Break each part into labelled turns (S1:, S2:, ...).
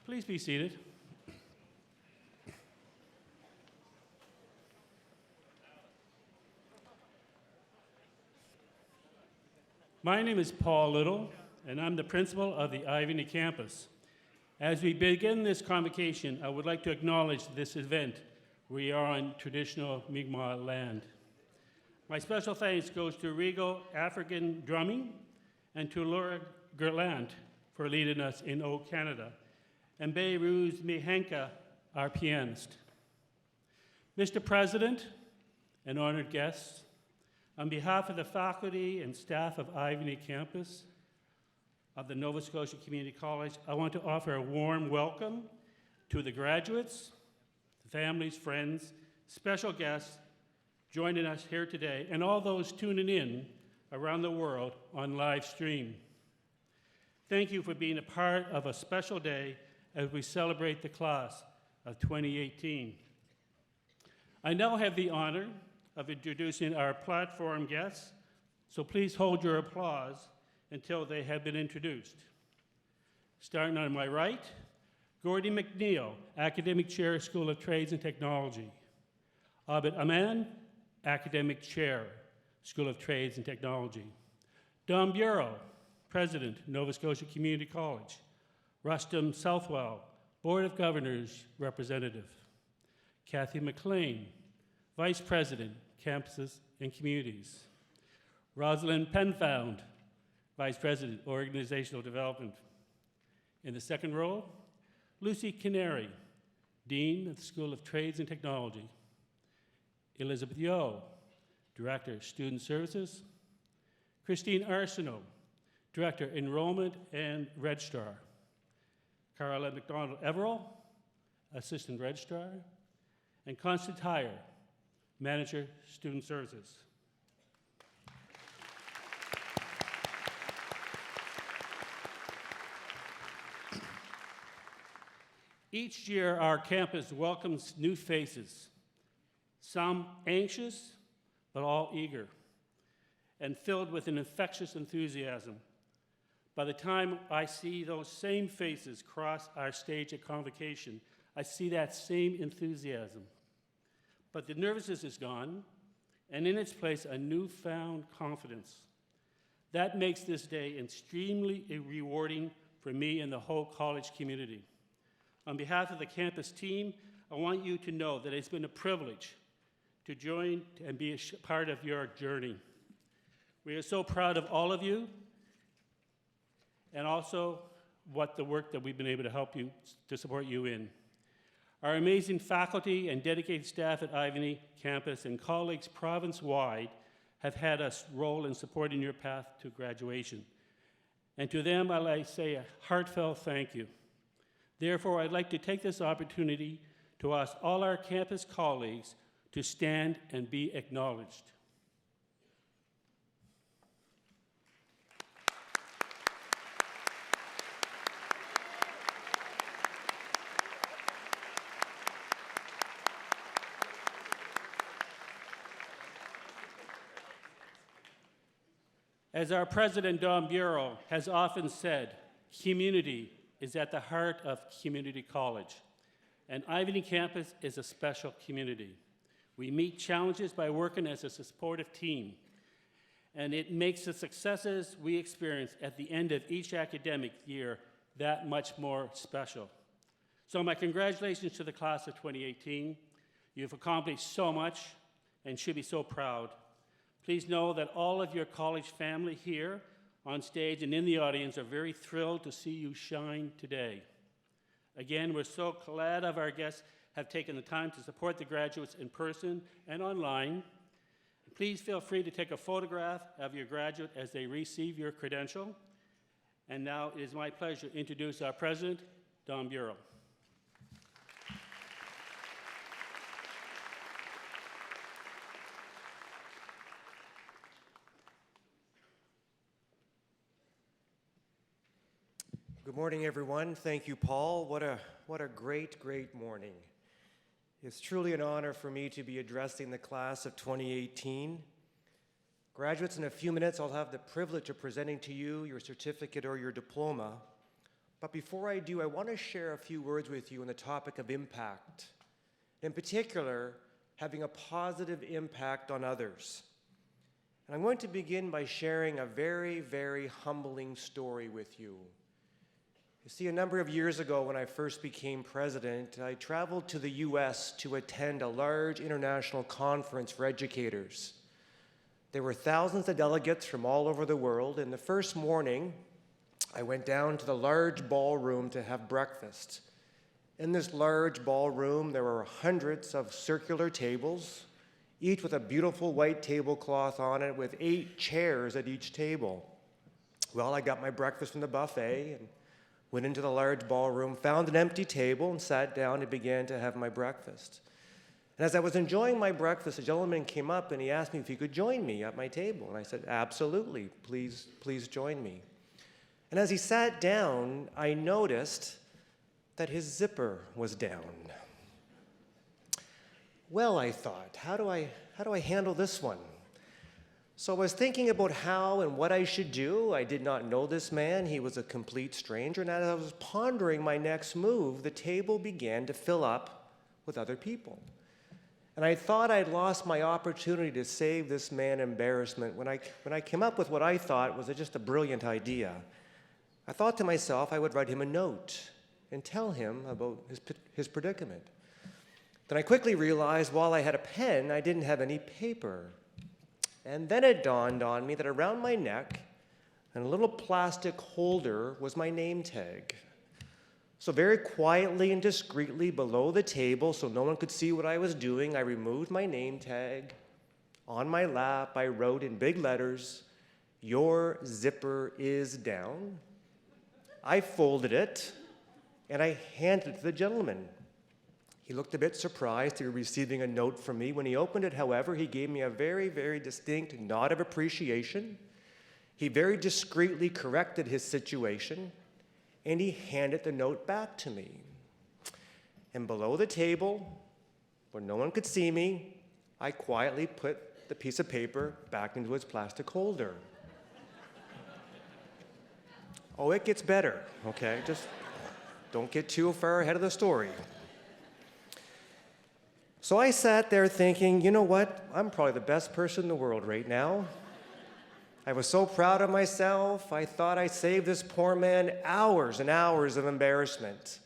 S1: Please be seated. My name is Paul Little, and I'm the principal of the Ivany campus. As we begin this convocation, I would like to acknowledge this event. We are on traditional Mi'kmaq land. My special thanks goes to Regal African Drumming and to Laura Gerland for leading us in O Canada, and Beiruz Mihenka, our pianist. Mr. President and honored guests, on behalf of the faculty and staff of Ivany campus of the Nova Scotia Community College, I want to offer a warm welcome to the graduates, families, friends, special guests joining us here today, and all those tuning in around the world on live stream. Thank you for being a part of a special day as we celebrate the class of 2018. I now have the honor of introducing our platform guests, so please hold your applause until they have been introduced. Starting on my right, Gordy McNeil, Academic Chair, School of Trades and Technology. Abid Aman, Academic Chair, School of Trades and Technology. Dom Bureau, President, Nova Scotia Community College. Rustam Southwell, Board of Governors Representative. Kathy McLean, Vice President, Campuses and Communities. Rosalind Penfound, Vice President, Organizational Development. In the second row, Lucy Canary, Dean of the School of Trades and Technology. Elizabeth Yeo, Director, Student Services. Christine Arsenault, Director, Enrollment and Registrar. Carla McDonald-Everall, Assistant Registrar. And Constance Heyer, Manager, Student Services. Each year, our campus welcomes new faces, some anxious, but all eager, and filled with an infectious enthusiasm. By the time I see those same faces cross our stage at Convocation, I see that same enthusiasm. But the nervousness is gone, and in its place, a newfound confidence. That makes this day extremely rewarding for me and the whole college community. On behalf of the campus team, I want you to know that it's been a privilege to join and be a part of your journey. We are so proud of all of you, and also the work that we've been able to help you, to support you in. Our amazing faculty and dedicated staff at Ivany campus and colleagues province-wide have had a role in supporting your path to graduation. And to them, I'd like to say a heartfelt thank you. Therefore, I'd like to take this opportunity to ask all our campus colleagues to stand and be acknowledged. As our president, Dom Bureau, has often said, community is at the heart of community college, and Ivany campus is a special community. We meet challenges by working as a supportive team, and it makes the successes we experience at the end of each academic year that much more special. So my congratulations to the class of 2018. You've accomplished so much and should be so proud. Please know that all of your college family here on stage and in the audience are very thrilled to see you shine today. Again, we're so glad of our guests have taken the time to support the graduates in person and online. Please feel free to take a photograph of your graduate as they receive your credential. And now it is my pleasure to introduce our president, Dom Bureau.
S2: Good morning, everyone. Thank you, Paul. What a great, great morning. It's truly an honor for me to be addressing the class of 2018. Graduates, in a few minutes, I'll have the privilege of presenting to you your certificate or your diploma. But before I do, I want to share a few words with you on the topic of impact. In particular, having a positive impact on others. And I'm going to begin by sharing a very, very humbling story with you. You see, a number of years ago when I first became president, I traveled to the US to attend a large international conference for educators. There were thousands of delegates from all over the world, and the first morning, I went down to the large ballroom to have breakfast. In this large ballroom, there were hundreds of circular tables, each with a beautiful white tablecloth on it with 8 chairs at each table. Well, I got my breakfast from the buffet and went into the large ballroom, found an empty table, and sat down and began to have my breakfast. And as I was enjoying my breakfast, a gentleman came up and he asked me if he could join me at my table. And I said, absolutely, please join me. And as he sat down, I noticed that his zipper was down. Well, I thought, how do I handle this one? So I was thinking about how and what I should do. I did not know this man. He was a complete stranger. And as I was pondering my next move, the table began to fill up with other people. And I thought I'd lost my opportunity to save this man embarrassment when I came up with what I thought was just a brilliant idea. I thought to myself I would write him a note and tell him about his predicament. Then I quickly realized while I had a pen, I didn't have any paper. And then it dawned on me that around my neck, in a little plastic holder, was my name tag. So very quietly and discreetly below the table, so no one could see what I was doing, I removed my name tag. On my lap, I wrote in big letters, "Your zipper is down." I folded it, and I handed it to the gentleman. He looked a bit surprised to be receiving a note from me. When he opened it, however, he gave me a very, very distinct nod of appreciation. He very discreetly corrected his situation, and he handed the note back to me. And below the table, where no one could see me, I quietly put the piece of paper back into its plastic holder. Oh, it gets better, okay? Just don't get too far ahead of the story. So I sat there thinking, you know what? I'm probably the best person in the world right now. I was so proud of myself. I thought I saved this poor man hours and hours of embarrassment.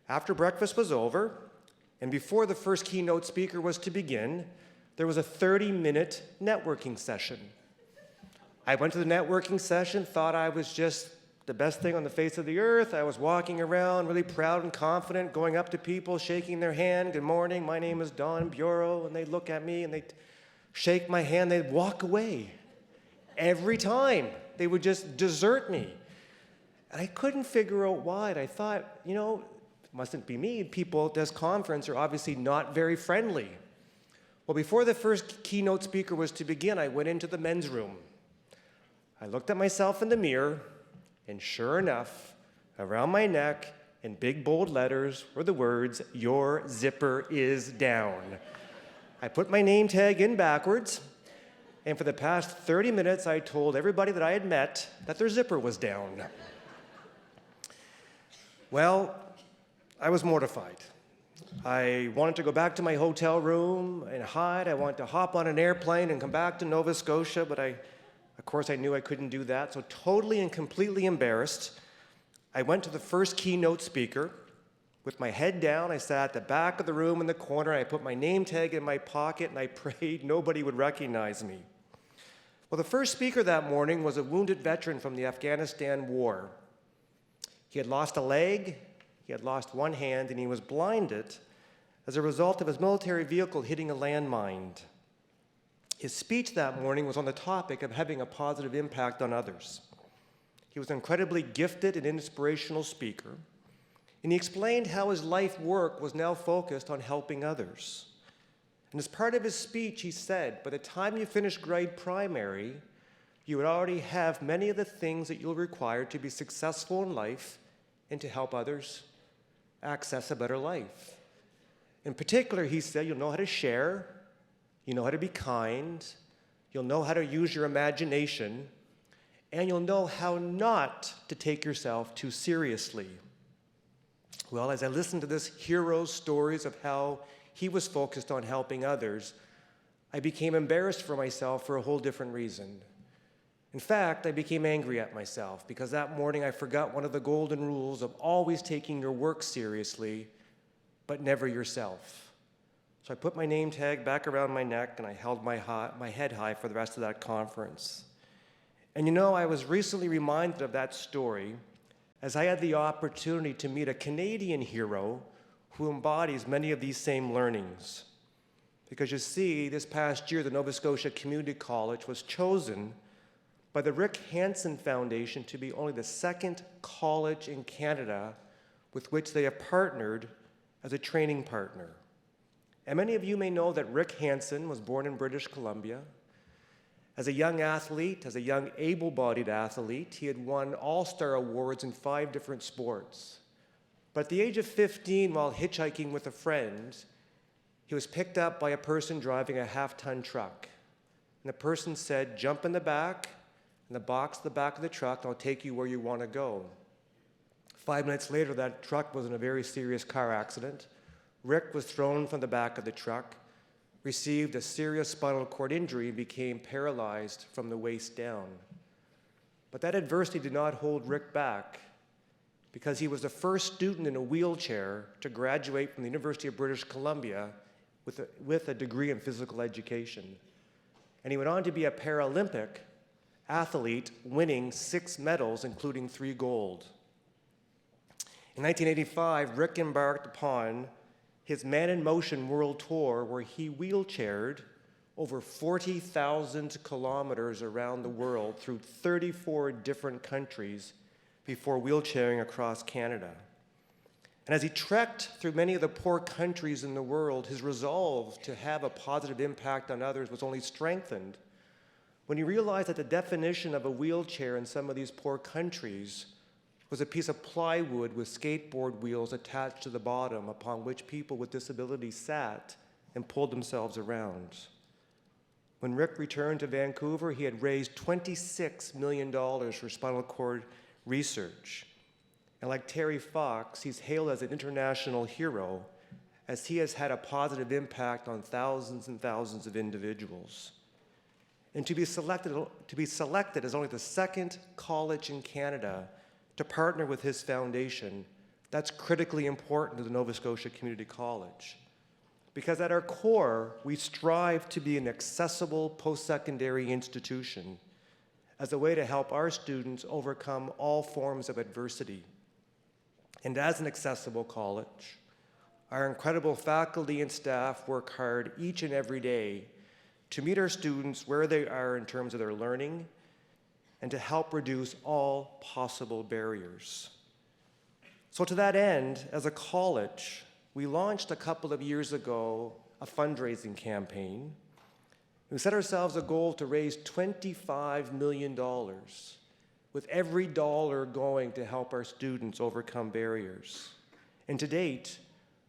S2: After breakfast was over, and before the first keynote speaker was to begin, there was a 30-minute networking session. I went to the networking session, thought I was just the best thing on the face of the earth. I was walking around really proud and confident, going up to people, shaking their hand. "Good morning, my name is Don Bureau." And they'd look at me and they'd shake my hand, they'd walk away. Every time, they would just desert me. And I couldn't figure out why. And I thought, you know, it mustn't be me. People at this conference are obviously not very friendly. Well, before the first keynote speaker was to begin, I went into the men's room. I looked at myself in the mirror, and sure enough, around my neck, in big bold letters, were the words, "Your zipper is down." I put my name tag in backwards, and for the past 30 minutes, I told everybody that I had met that their zipper was down. Well, I was mortified. I wanted to go back to my hotel room and hide. I wanted to hop on an airplane and come back to Nova Scotia, but of course, I knew I couldn't do that. So totally and completely embarrassed, I went to the first keynote speaker. With my head down, I sat at the back of the room in the corner. I put my name tag in my pocket, and I prayed nobody would recognize me. Well, the first speaker that morning was a wounded veteran from the Afghanistan war. He had lost a leg, he had lost one hand, and he was blinded as a result of his military vehicle hitting a landmine. His speech that morning was on the topic of having a positive impact on others. He was an incredibly gifted and inspirational speaker, and he explained how his life work was now focused on helping others. And as part of his speech, he said, by the time you finish grade primary, you would already have many of the things that you'll require to be successful in life and to help others access a better life. In particular, he said, you'll know how to share, you know how to be kind, you'll know how to use your imagination, and you'll know how not to take yourself too seriously. Well, as I listened to this hero's stories of how he was focused on helping others, I became embarrassed for myself for a whole different reason. In fact, I became angry at myself because that morning I forgot one of the golden rules of always taking your work seriously, but never yourself. So I put my name tag back around my neck and I held my head high for the rest of that conference. And you know, I was recently reminded of that story as I had the opportunity to meet a Canadian hero who embodies many of these same learnings. Because you see, this past year, the Nova Scotia Community College was chosen by the Rick Hansen Foundation to be only the second college in Canada with which they have partnered as a training partner. And many of you may know that Rick Hansen was born in British Columbia. As a young athlete, as a young able-bodied athlete, he had won all-star awards in 5 different sports. But at the age of 15, while hitchhiking with a friend, he was picked up by a person driving a half-ton truck. And the person said, "Jump in the back, in the box at the back of the truck, and I'll take you where you want to go." 5 minutes later, that truck was in a very serious car accident. Rick was thrown from the back of the truck, received a serious spinal cord injury, and became paralyzed from the waist down. But that adversity did not hold Rick back, because he was the first student in a wheelchair to graduate from the University of British Columbia with a degree in physical education. And he went on to be a Paralympic athlete, winning 6 medals, including 3 gold. In 1985, Rick embarked upon his Man in Motion World Tour, where he wheelchaired over 40,000 kilometers around the world through 34 different countries before wheelchairing across Canada. And as he trekked through many of the poor countries in the world, his resolve to have a positive impact on others was only strengthened when he realized that the definition of a wheelchair in some of these poor countries was a piece of plywood with skateboard wheels attached to the bottom upon which people with disabilities sat and pulled themselves around. When Rick returned to Vancouver, he had raised $26 million for spinal cord research. And like Terry Fox, he's hailed as an international hero as he has had a positive impact on thousands and thousands of individuals. And to be selected as only the second college in Canada to partner with his foundation, that's critically important to the Nova Scotia Community College. Because at our core, we strive to be an accessible post-secondary institution as a way to help our students overcome all forms of adversity. And as an accessible college, our incredible faculty and staff work hard each and every day to meet our students where they are in terms of their learning and to help reduce all possible barriers. So to that end, as a college, we launched a couple of years ago a fundraising campaign. We set ourselves a goal to raise $25 million, with every dollar going to help our students overcome barriers. And to date,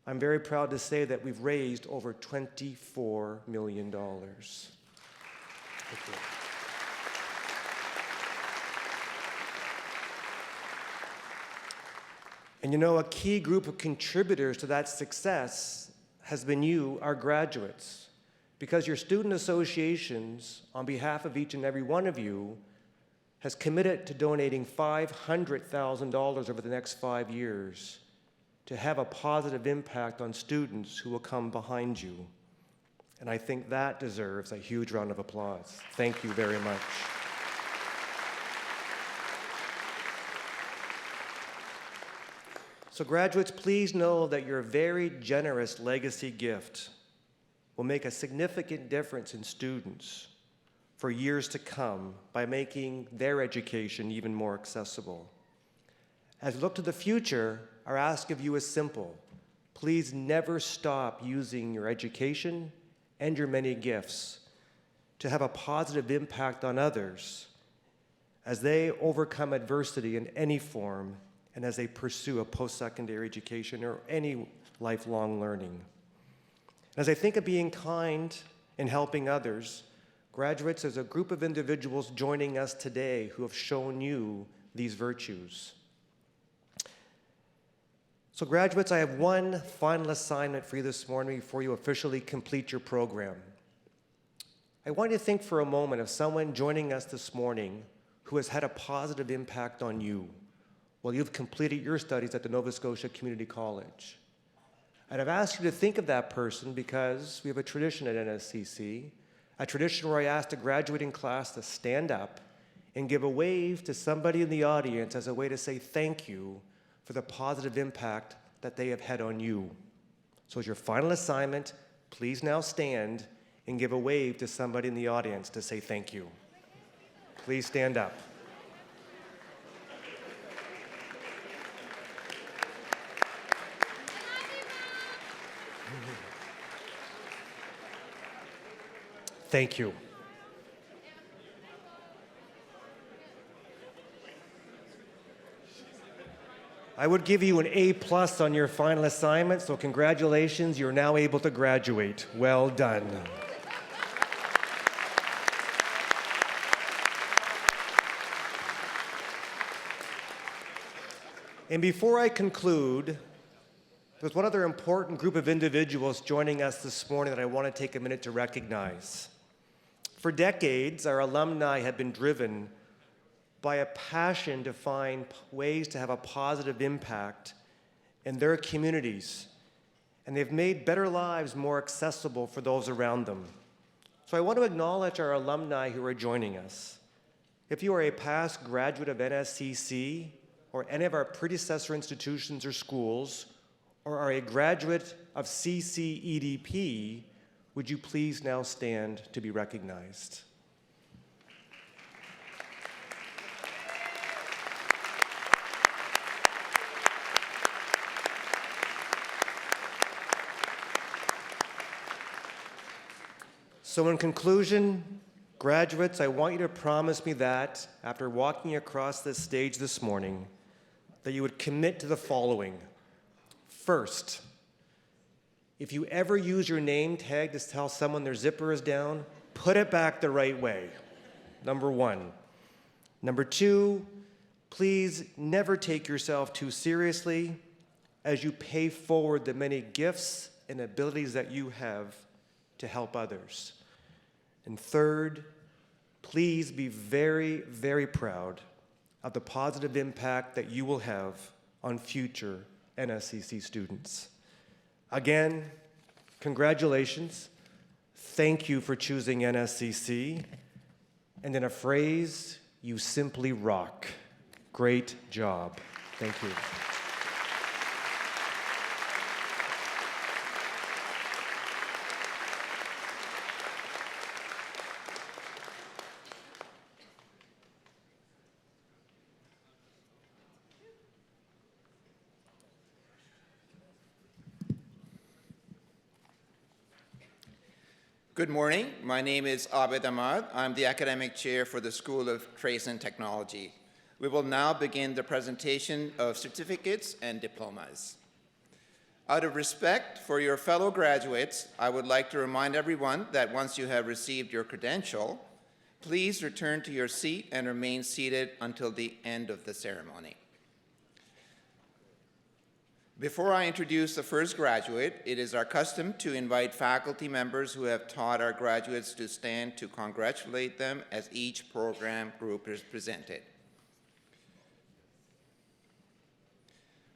S2: I'm very proud to say that we've raised over $24 million. Thank you. And you know, a key group of contributors to that success has been you, our graduates, because your student associations, on behalf of each and every one of you, has committed to donating $500,000 over the next 5 years to have a positive impact on students who will come behind you. And I think that deserves a huge round of applause. Thank you very much. So graduates, please know that your very generous legacy gift will make a significant difference in students for years to come by making their education even more accessible. As we look to the future, our ask of you is simple. Please never stop using your education and your many gifts to have a positive impact on others as they overcome adversity in any form and as they pursue a post-secondary education or any lifelong learning. As I think of being kind and helping others, Graduates, there's a group of individuals joining us today who have shown you these virtues. So graduates, I have one final assignment for you this morning before you officially complete your program. I want you to think for a moment of someone joining us this morning who has had a positive impact on you while you've completed your studies at the Nova Scotia Community College. And I've asked you to think of that person because we have a tradition at NSCC, a tradition where I ask the graduating class to stand up and give a wave to somebody in the audience as a way to say thank you for the positive impact that they have had on you. So as your final assignment, please now stand and give a wave to somebody in the audience to say thank you. Please stand up. Thank you. I would give you an A+ on your final assignment, so congratulations, you're now able to graduate. Well done. And before I conclude, there's one other important group of individuals joining us this morning that I want to take a minute to recognize. For decades, our alumni have been driven by a passion to find ways to have a positive impact in their communities, and they've made better lives more accessible for those around them. So I want to acknowledge our alumni who are joining us. If you are a past graduate of NSCC or any of our predecessor institutions or schools, or are a graduate of CCEDP, would you please now stand to be recognized? So in conclusion, graduates, I want you to promise me that after walking across this stage this morning, that you would commit to the following. First, if you ever use your name tag to tell someone their zipper is down, put it back the right way. Number one. Number two, please never take yourself too seriously as you pay forward the many gifts and abilities that you have to help others. And third, please be very, very proud of the positive impact that you will have on future NSCC students. Again, congratulations. Thank you for choosing NSCC. And in a phrase, you simply rock. Great job. Thank you.
S3: Good morning. My name is Abed Ahmad. I'm the Academic Chair for the School of Trade and Technology. We will now begin the presentation of certificates and diplomas. Out of respect for your fellow graduates, I would like to remind everyone that once you have received your credential, please return to your seat and remain seated until the end of the ceremony. Before I introduce the first graduate, it is our custom to invite faculty members who have taught our graduates to stand to congratulate them as each program group is presented.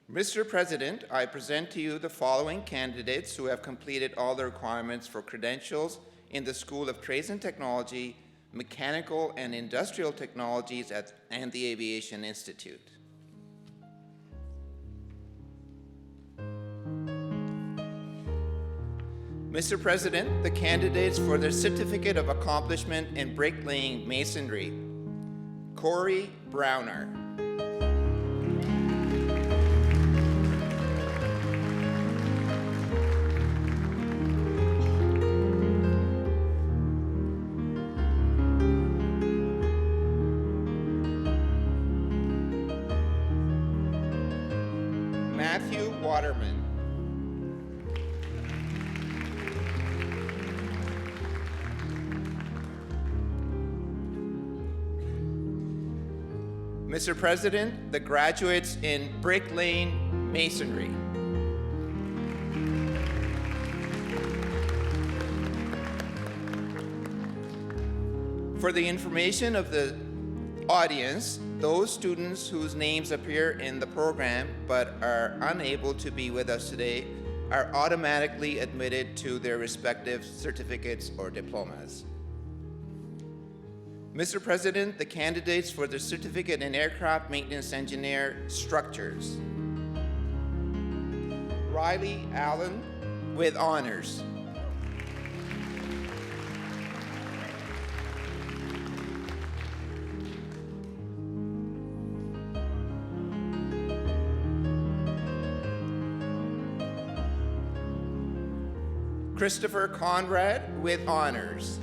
S3: Mr. President, I present to you the following candidates who have completed all the requirements for credentials in the School of Trades and Technology, Mechanical and Industrial Technologies and the Aviation Institute. Mr. President, the candidates for the Certificate of Accomplishment in Bricklaying Masonry, Corey Browner. Matthew Waterman. Mr. President, the graduates in Brick Lane Masonry. For the information of the audience, those students whose names appear in the program but are unable to be with us today are automatically admitted to their respective certificates or diplomas. Mr. President, the candidates for the Certificate in Aircraft Maintenance Engineer Structures. Riley Allen with honors. Christopher Conrad with honors.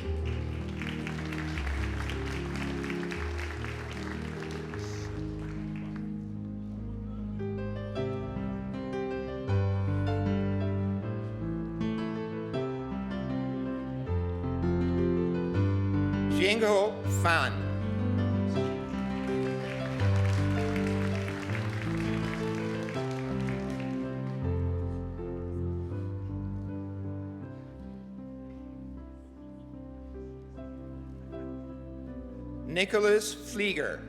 S3: Jingo Fan. Nicholas Flieger.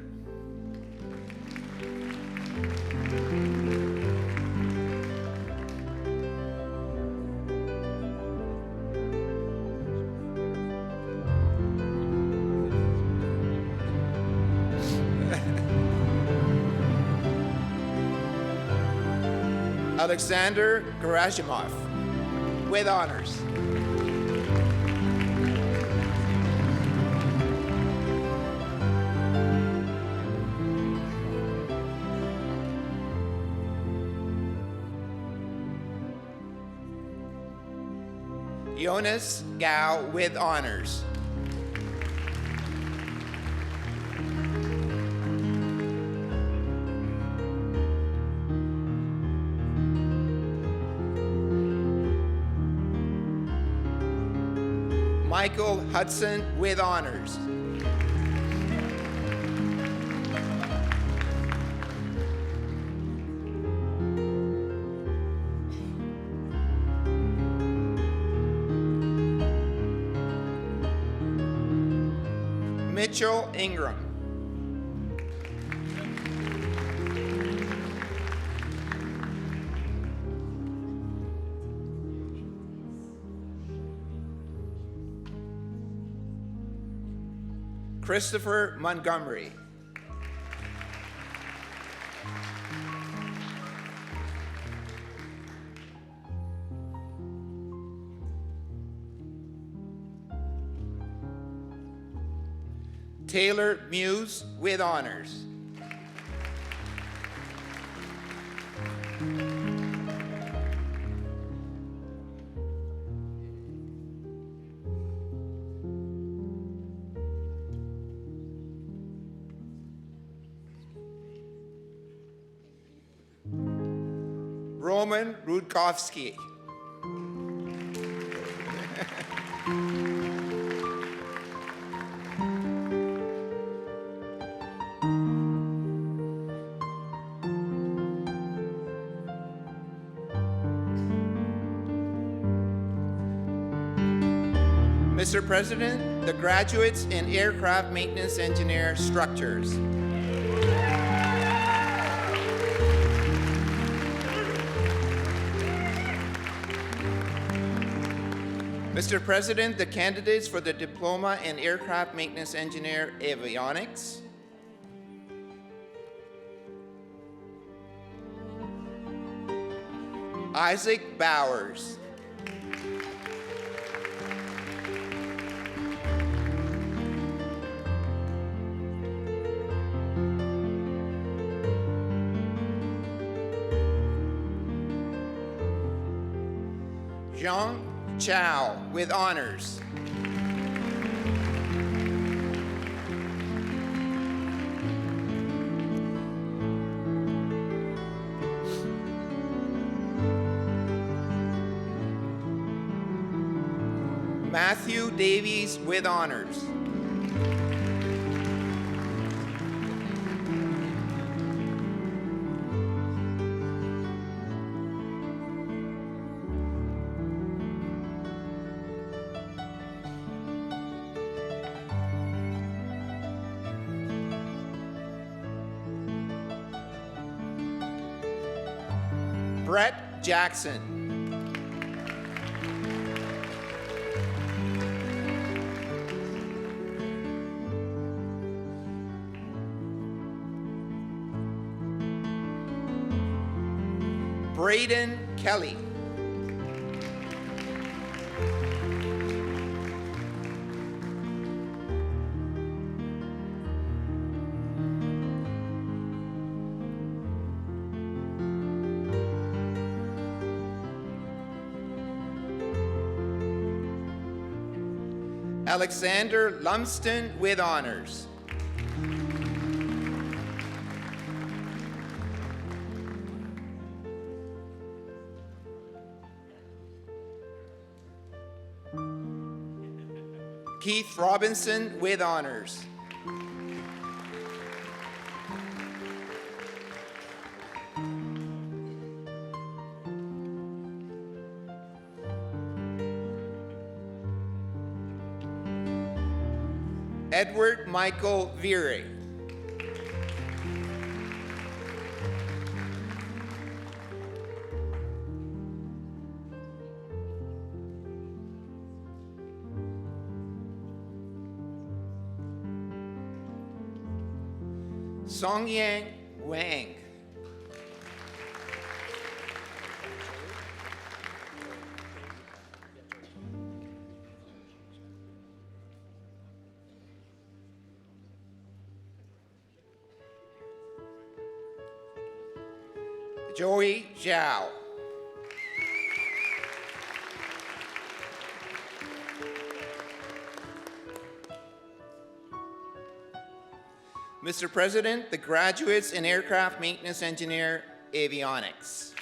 S3: Alexander Gerashimov with honors. Jonas Gao with honors. Michael Hudson with honors. Mitchell Ingram. Christopher Montgomery. Taylor Muse with honors. Roman Rudkowski. Mr. President, the graduates in Aircraft Maintenance Engineer Structures. Mr. President, the candidates for the Diploma in Aircraft Maintenance Engineer Avionics. Isaac Bowers. Zhang Chow with honors. Matthew Davies with honors. Brett Jackson. Braden Kelly. Alexander Lumsden with honors. Keith Robinson with honors. Edward Michael Viere. Songyang Wang. Joey Zhao. Mr. President, the graduates in Aircraft Maintenance Engineer Avionics.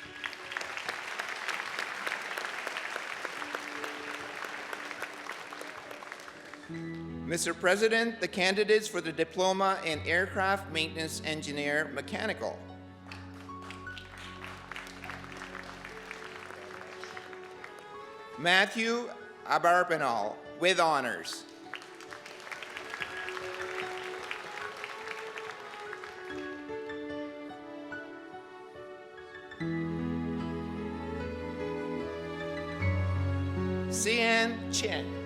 S3: Mr. President, the candidates for the Diploma in Aircraft Maintenance Engineer Mechanical. Matthew Abarbanal with honors. Sian Chen.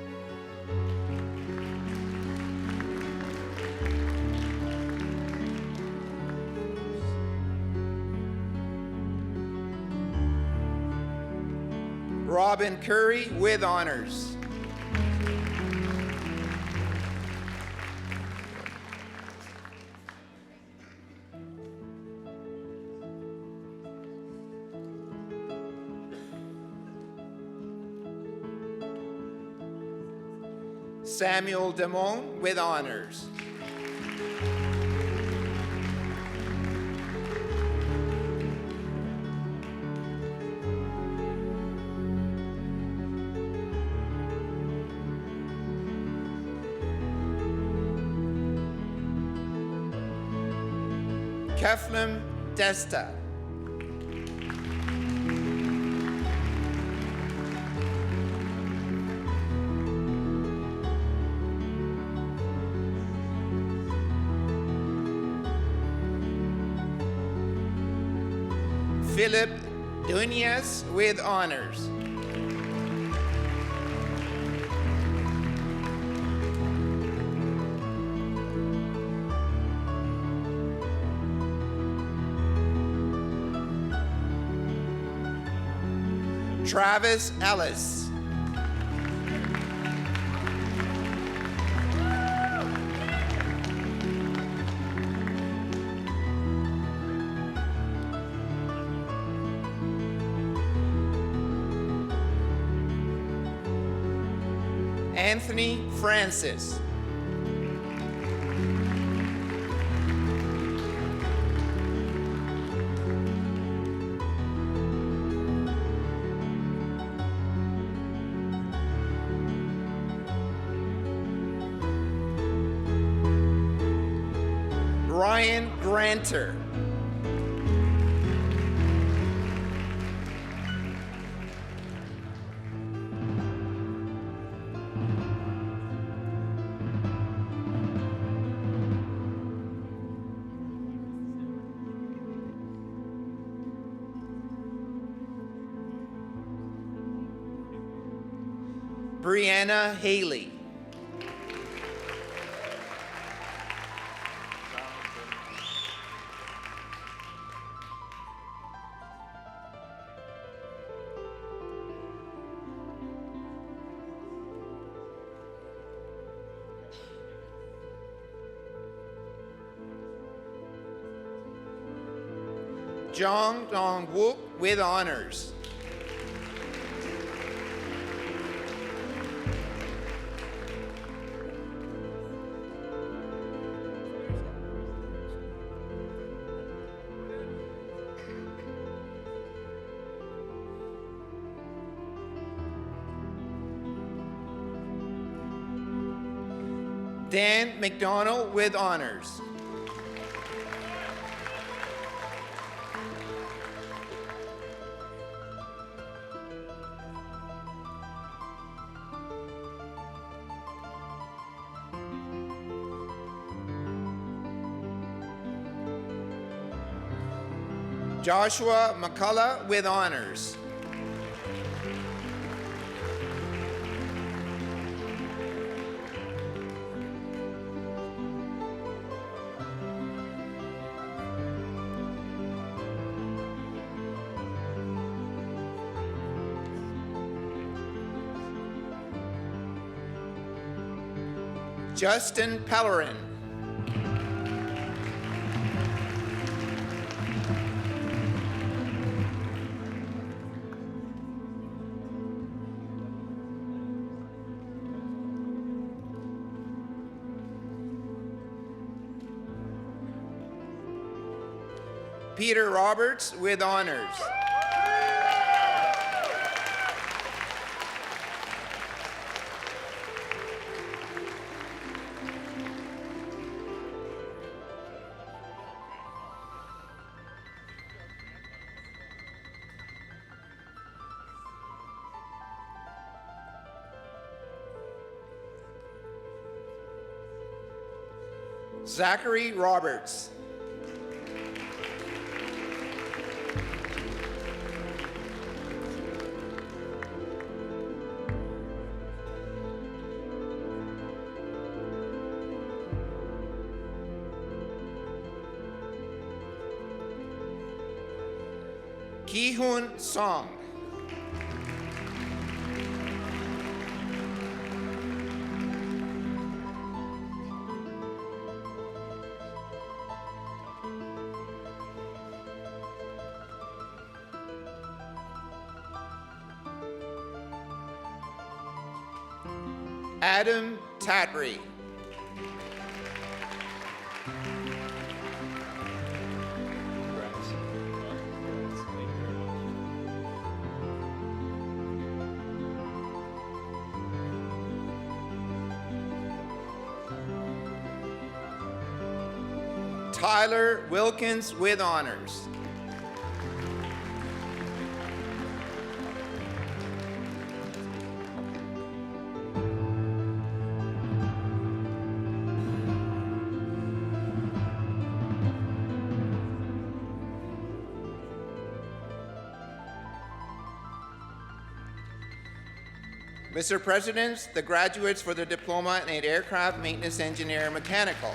S3: Robin Curry with honors. Samuel Demone with honors. Keflem Desta. Philip Dunias with honors. Travis Ellis. Anthony Francis. Ryan Granter. Brianna Haley. Jong Dong-wook with honors. Dan McDonald with honors. Joshua McCullough with honors. Justin Pellerin. Peter Roberts with honors. Zachary Roberts. Ki-hoon Song. Adam Tatry. Tyler Wilkins with honors. Mr. President, the graduates for the Diploma in Aircraft Maintenance Engineer Mechanical.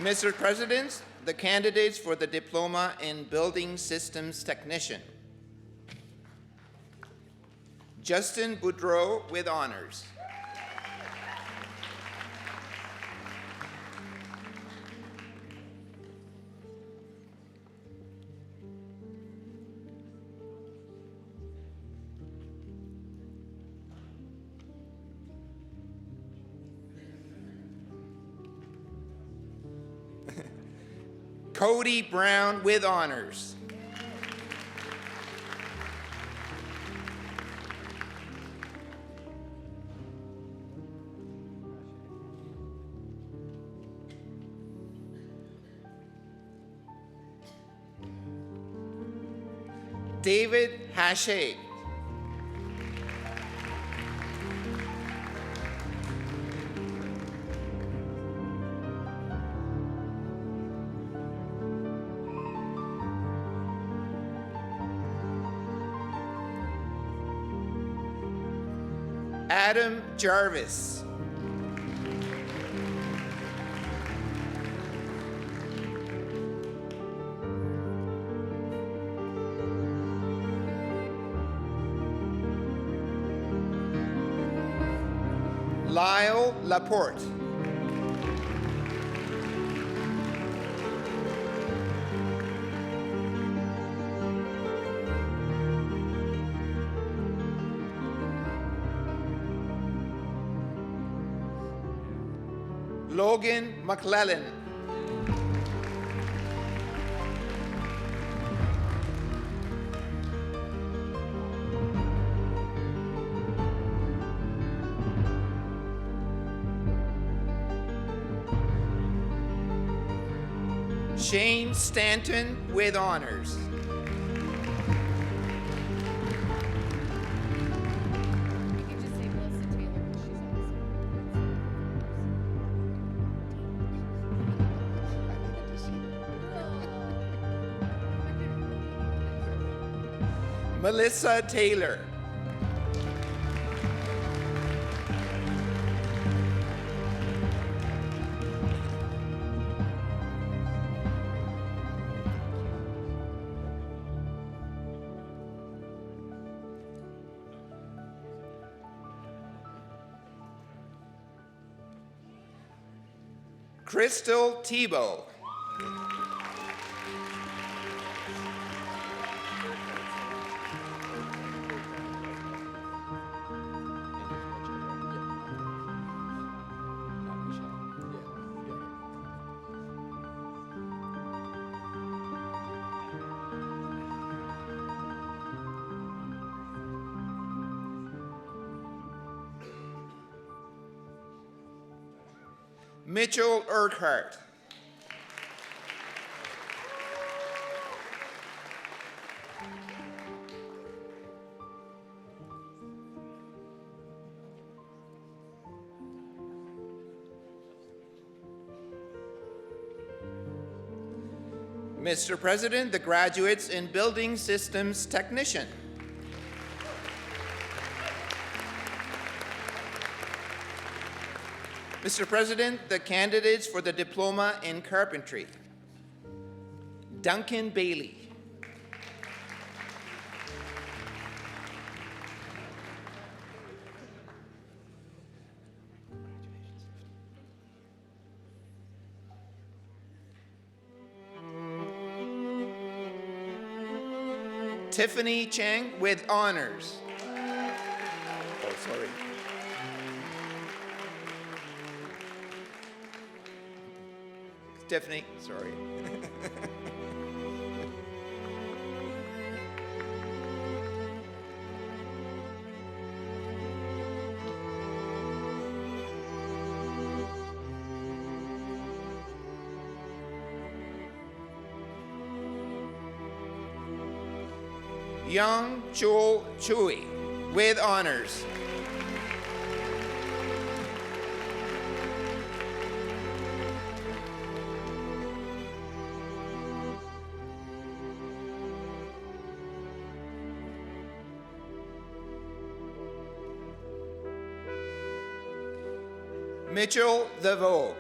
S3: Mr. President, the candidates for the Diploma in Building Systems Technician. Justin Boudreau with honors. Cody Brown with honors. David Hache. Adam Jarvis. Lyle Laporte. Logan McClellan. Shane Stanton with honors.
S4: You can just say Melissa Taylor, she's
S3: Melissa Taylor. Crystal Tebow. Mitchell Urquhart. Mr. President, the graduates in Building Systems Technician. Mr. President, the candidates for the Diploma in Carpentry. Duncan Bailey. Tiffany Chang with honors. Oh, sorry. Tiffany, sorry. Young Chul Chui with honors. Mitchell DeVoe.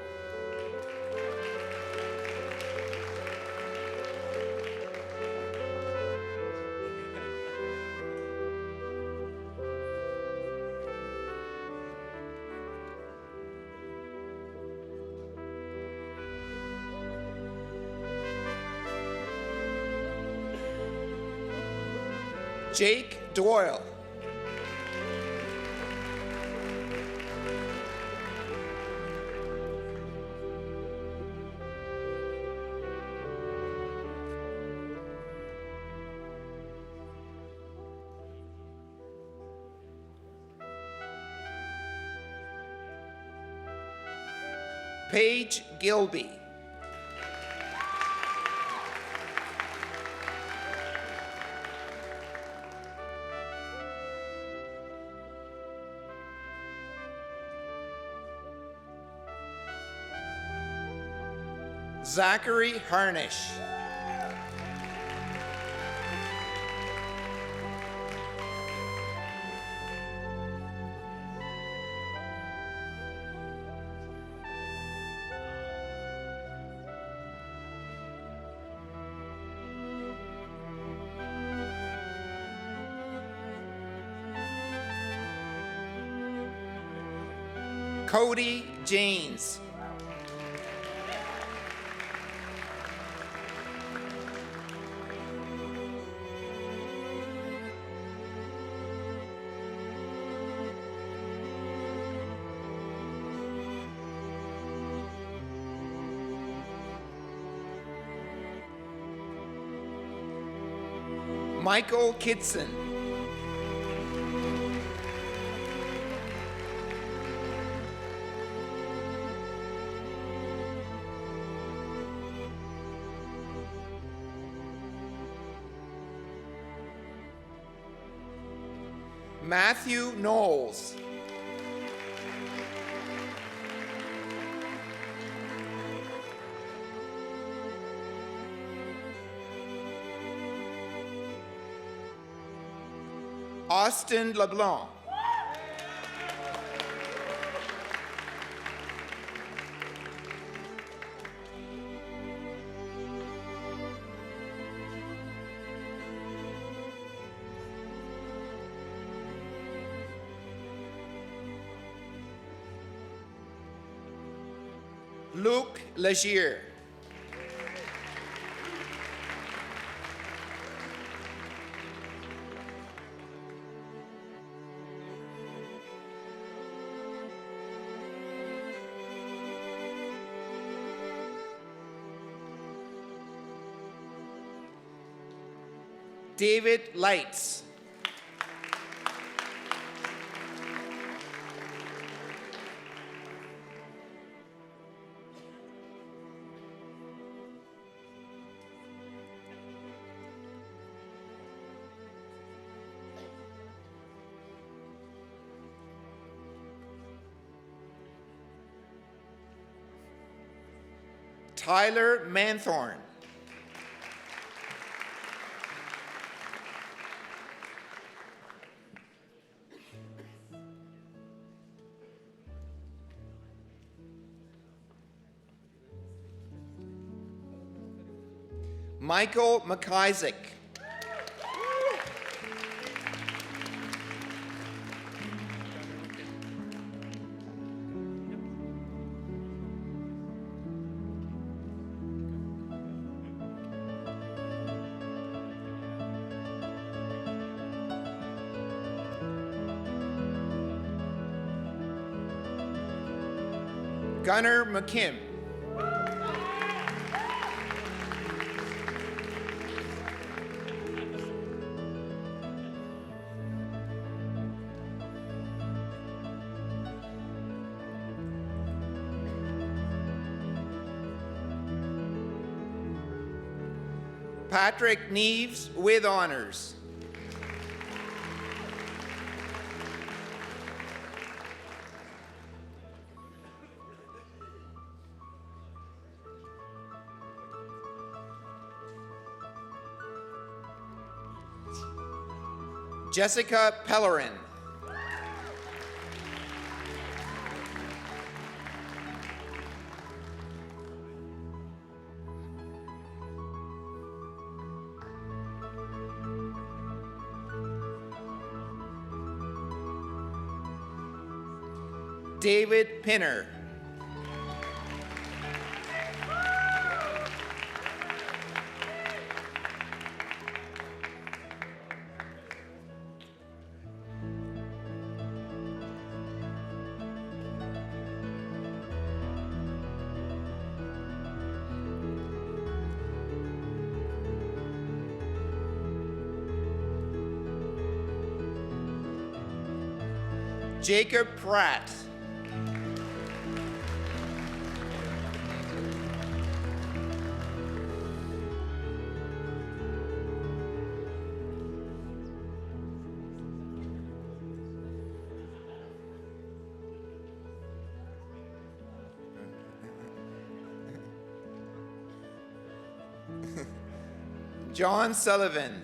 S3: Jake Doyle. Paige Gilby. Zachary Harnish. Cody Janes. Michael Kitson. Matthew Knowles. Austin LeBlanc. Luke Legier. David Lights. Tyler Manthorn. Michael McIsaac. Gunnar McKim. Patrick Neves with honors. Jessica Pellerin. David Pinner. Jacob Pratt. John Sullivan.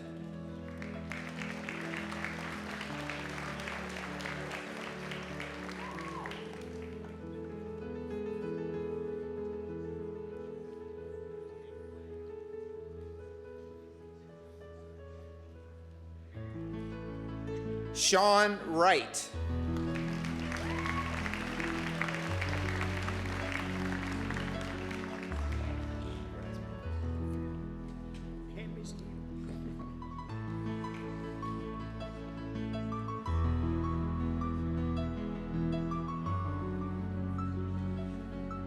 S3: Sean Wright.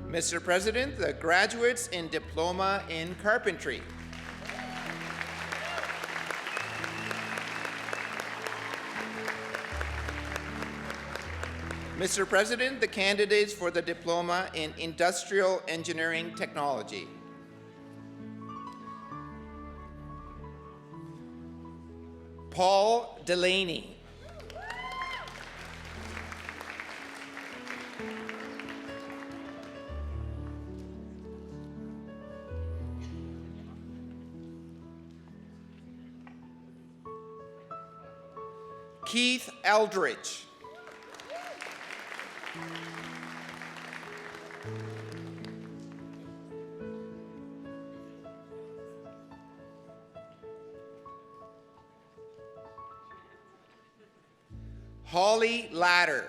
S3: Mr. President, the graduates in Diploma in Carpentry. Mr. President, the candidates for the Diploma in Industrial Engineering Technology. Paul Delaney. Keith Eldridge. Holly Ladder.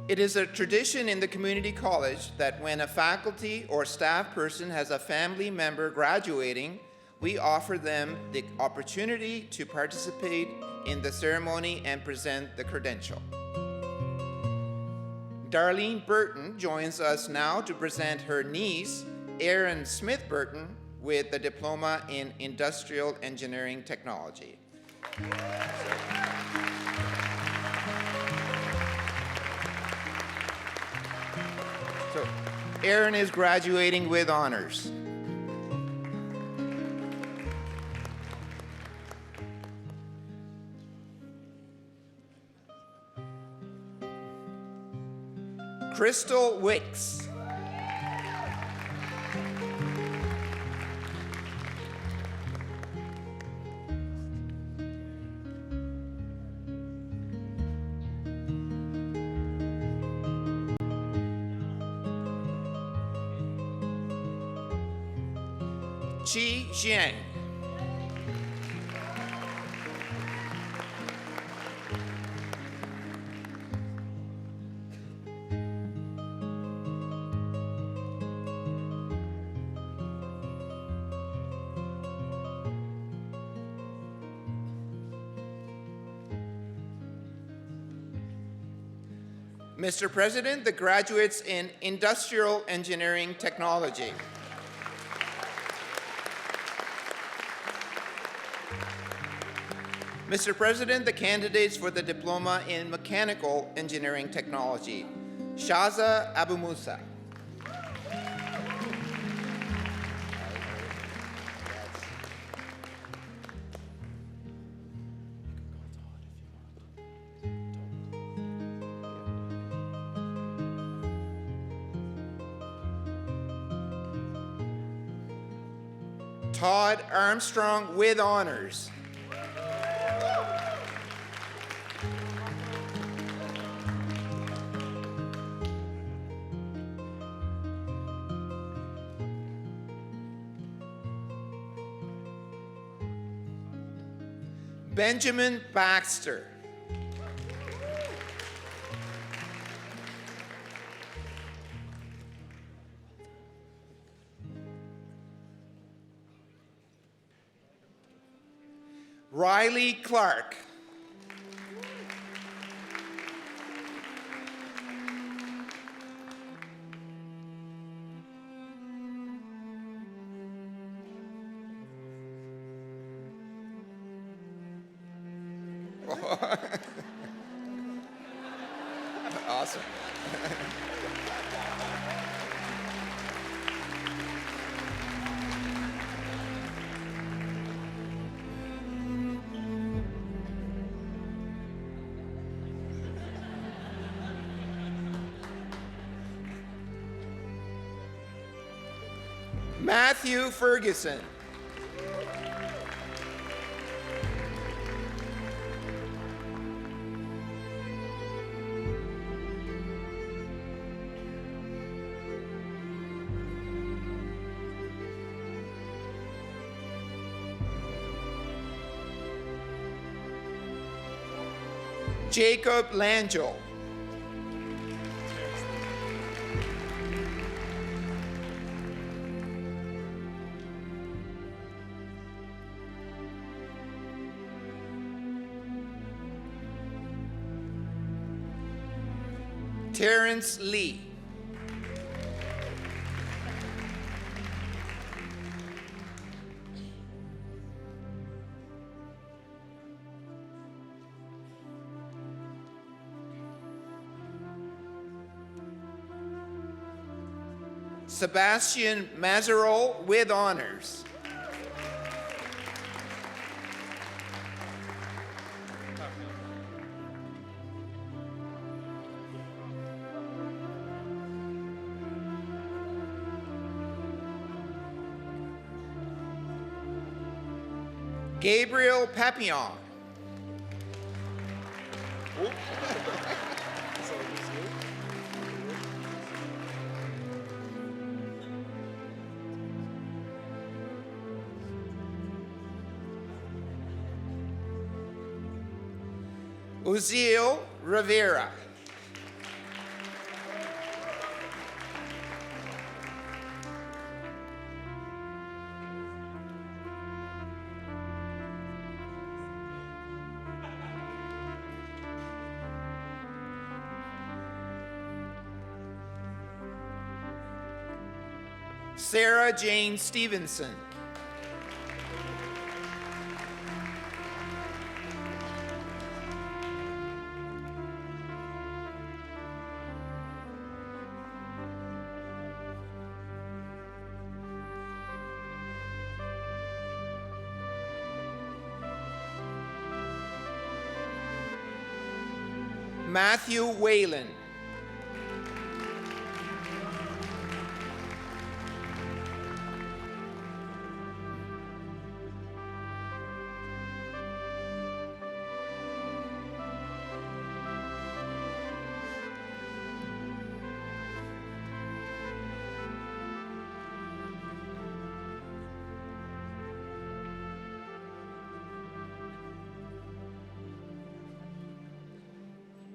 S3: It is a tradition in the community college that when a faculty or staff person has a family member graduating, we offer them the opportunity to participate in the ceremony and present the credential. Darlene Burton joins us now to present her niece, Erin Smith Burton, with the Diploma in Industrial Engineering Technology. So, Erin is graduating with honors. Crystal Wicks. Qi Jiang. Mr. President, the graduates in Industrial Engineering Technology. Mr. President, the candidates for the Diploma in Mechanical Engineering Technology. Shaza Abu Musa. Todd Armstrong with honors. Benjamin Baxter. Riley Clark. Awesome. Matthew Ferguson. Jacob Langell. Terrence Lee. Sebastian Mazerol with honors. Gabriel Papillon. Uziel Rivera. Sarah Jane Stevenson. Matthew Whalen.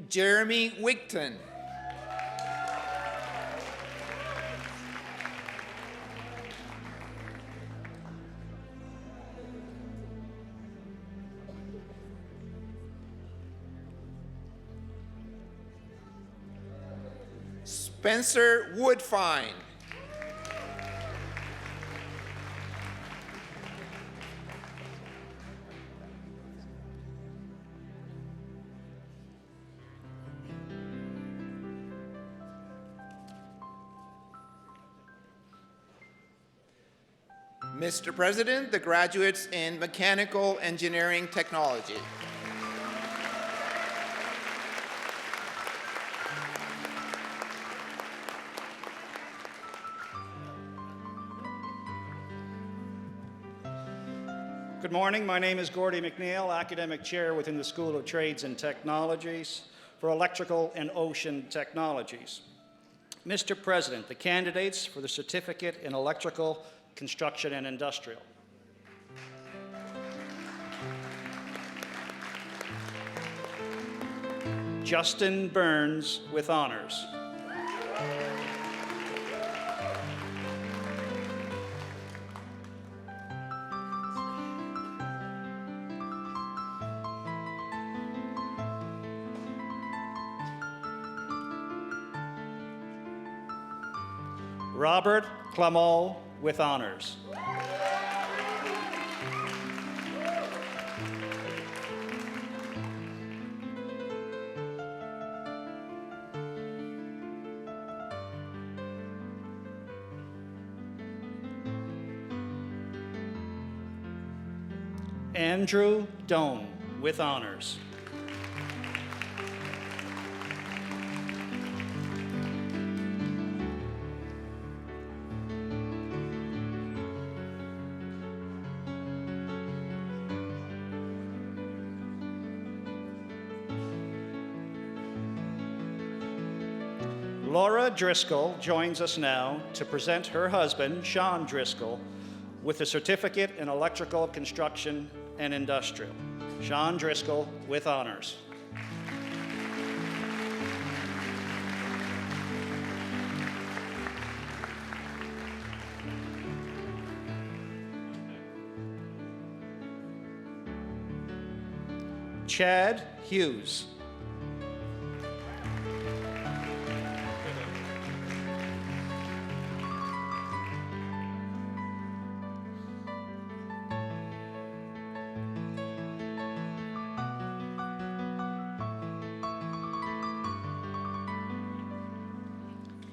S3: Jeremy Wigton. Spencer Woodfine. Mr. President, the graduates in Mechanical Engineering Technology.
S5: Good morning. My name is Gordy McNeil, Academic Chair within the School of Trades and Technologies for Electrical and Ocean Technologies. Mr. President, the candidates for the Certificate in Electrical, Construction, and Industrial. Justin Burns with honors. Robert Clamol with honors. Andrew Doan with honors. Laura Driscoll joins us now to present her husband, Sean Driscoll, with a certificate in electrical construction and industrial. Sean Driscoll with honors. Chad Hughes.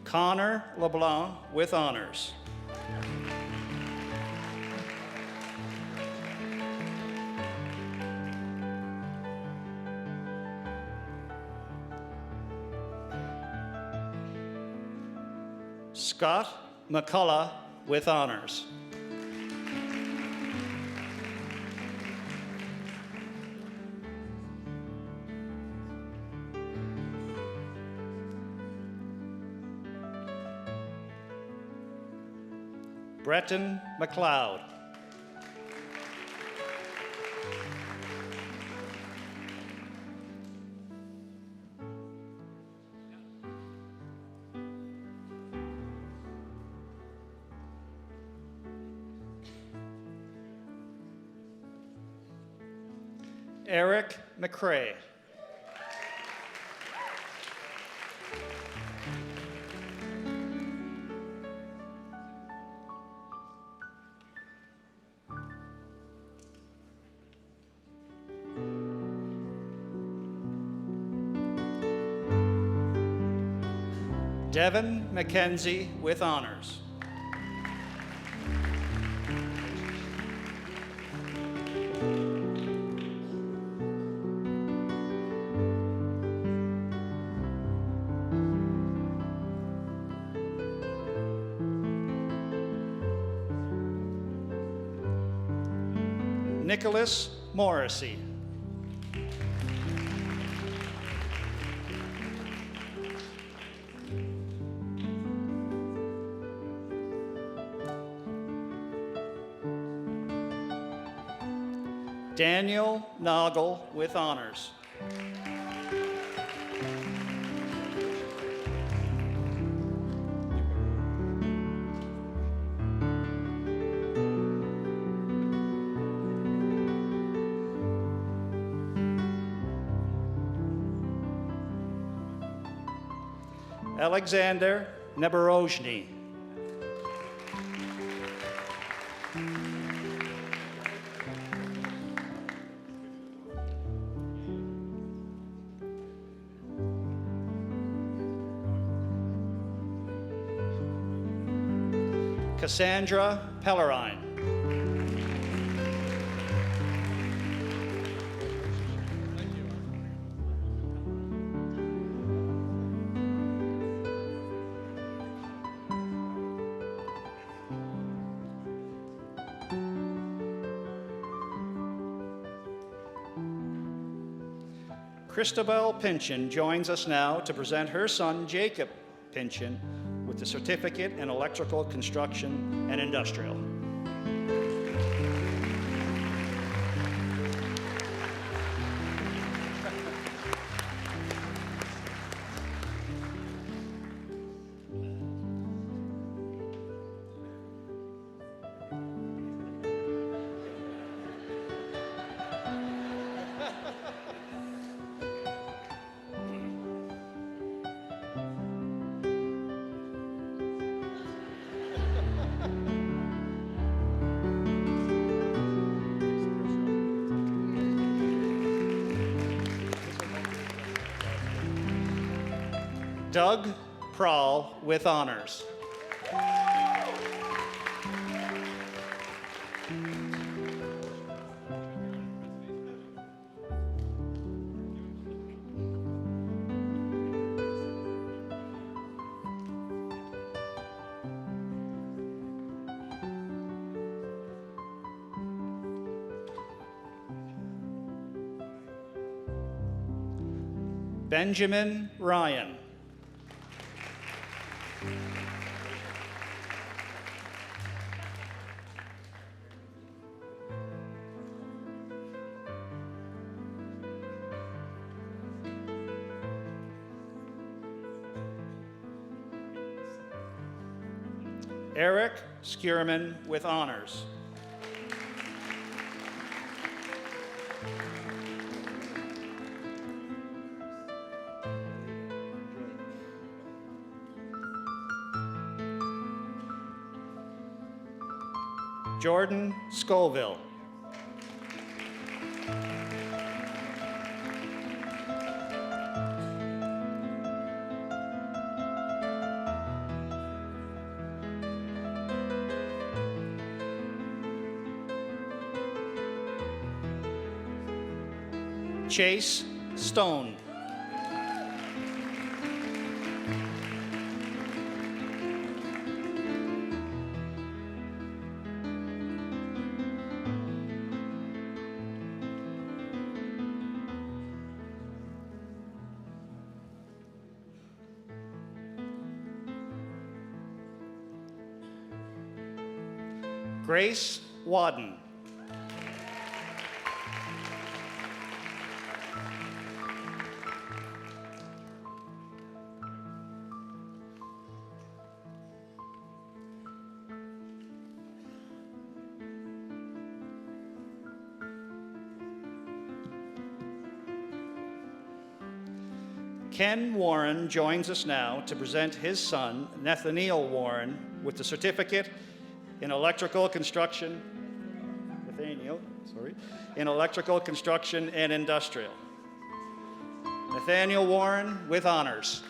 S5: Connor LeBlanc with honors. Scott McCullough with honors. Breton McLeod. Eric McCrae. Devin McKenzie with honors. Nicholas Morrissey. Daniel Noggle with honors. Alexander Neberozhny. Cassandra Pellerine. Christabel Pynchon joins us now to present her son, Jacob Pynchon, with the certificate in electrical construction and industrial. Doug Prawl with honors. Benjamin Ryan. Eric Skierman with honors. Jordan Scoville. Chase Stone. Grace Wadden. Ken Warren joins us now to present his son, Nathaniel Warren, with the certificate in electrical construction, in electrical construction and industrial. Nathaniel Warren with honors.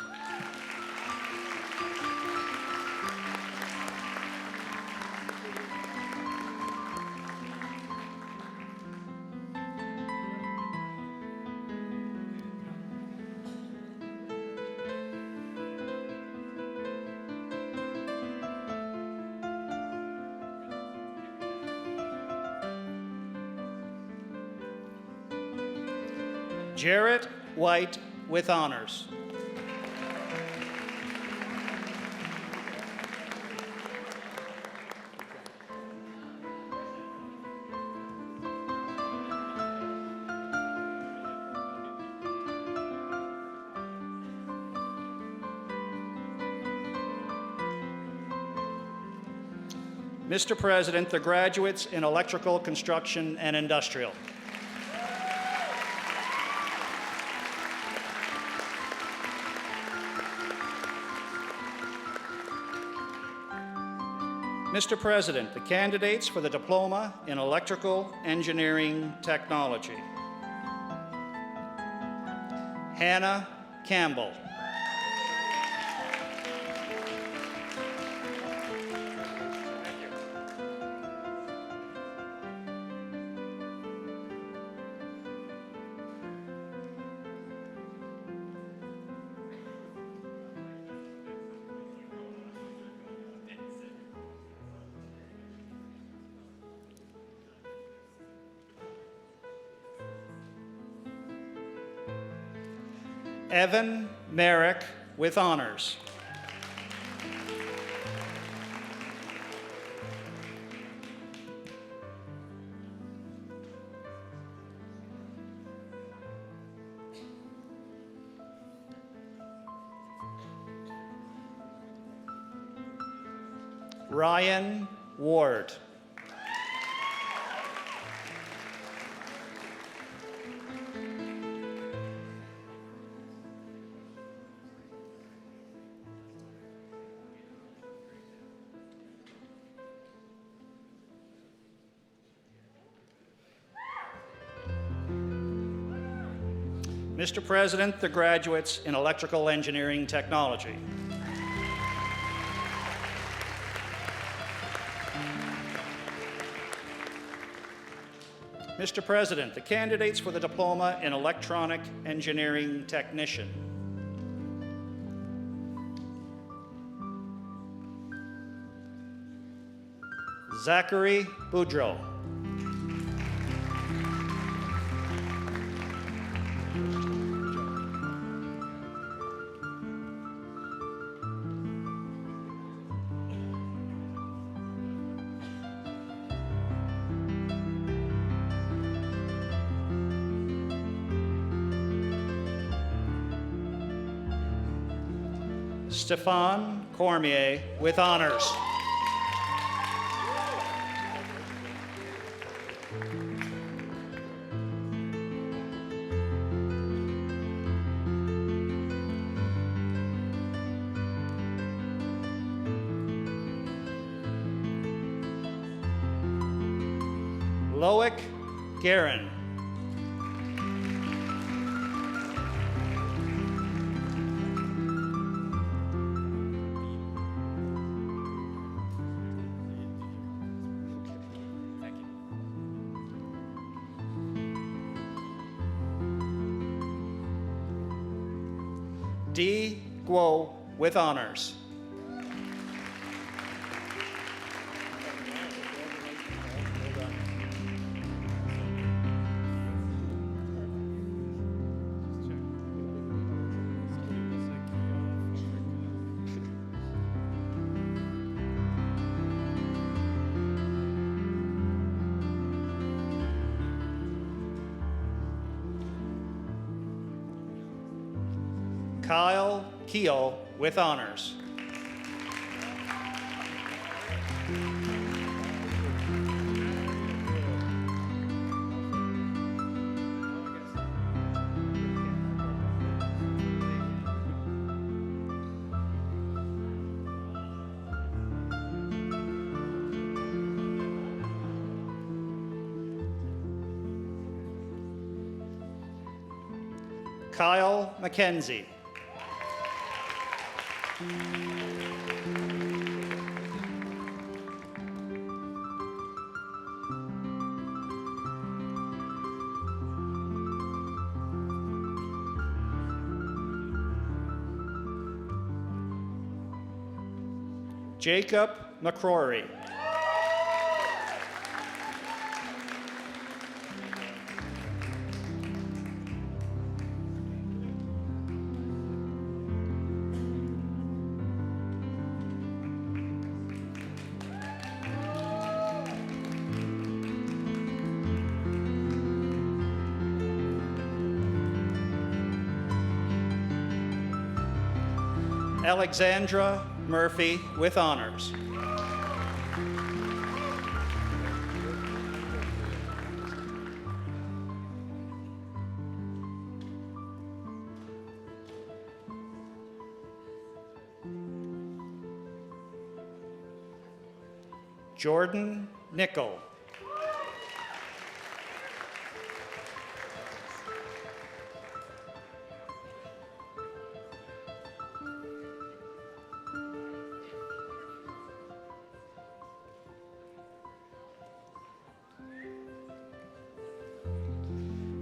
S5: Jarrett White with honors. Mr. President, the graduates in electrical construction and industrial. Mr. President, the candidates for the Diploma in Electrical Engineering Technology. Hannah Campbell. Evan Merrick with honors. Ryan Ward. Mr. President, the graduates in electrical engineering technology. Mr. President, the candidates for the Diploma in Electronic Engineering Technician. Zachary Boudreau. Stéphane Cormier with honors. Loic Guerin. D. Guo with honors. Kyle Keel with honors. Kyle McKenzie. Jacob McCrory. Alexandra Murphy with honors. Jordan Nickel.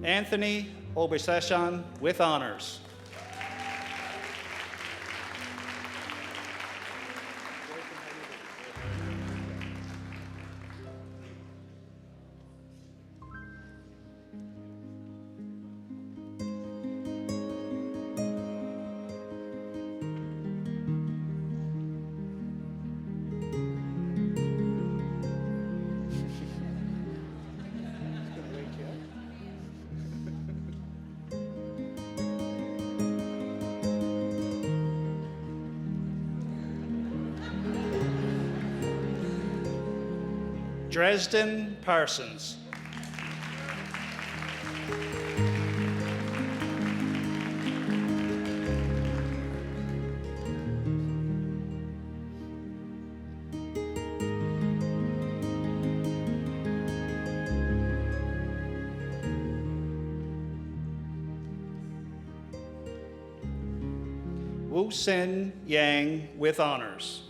S5: Anthony Obeseshan with honors. Dresden Parsons. Wu Sin Yang with honors.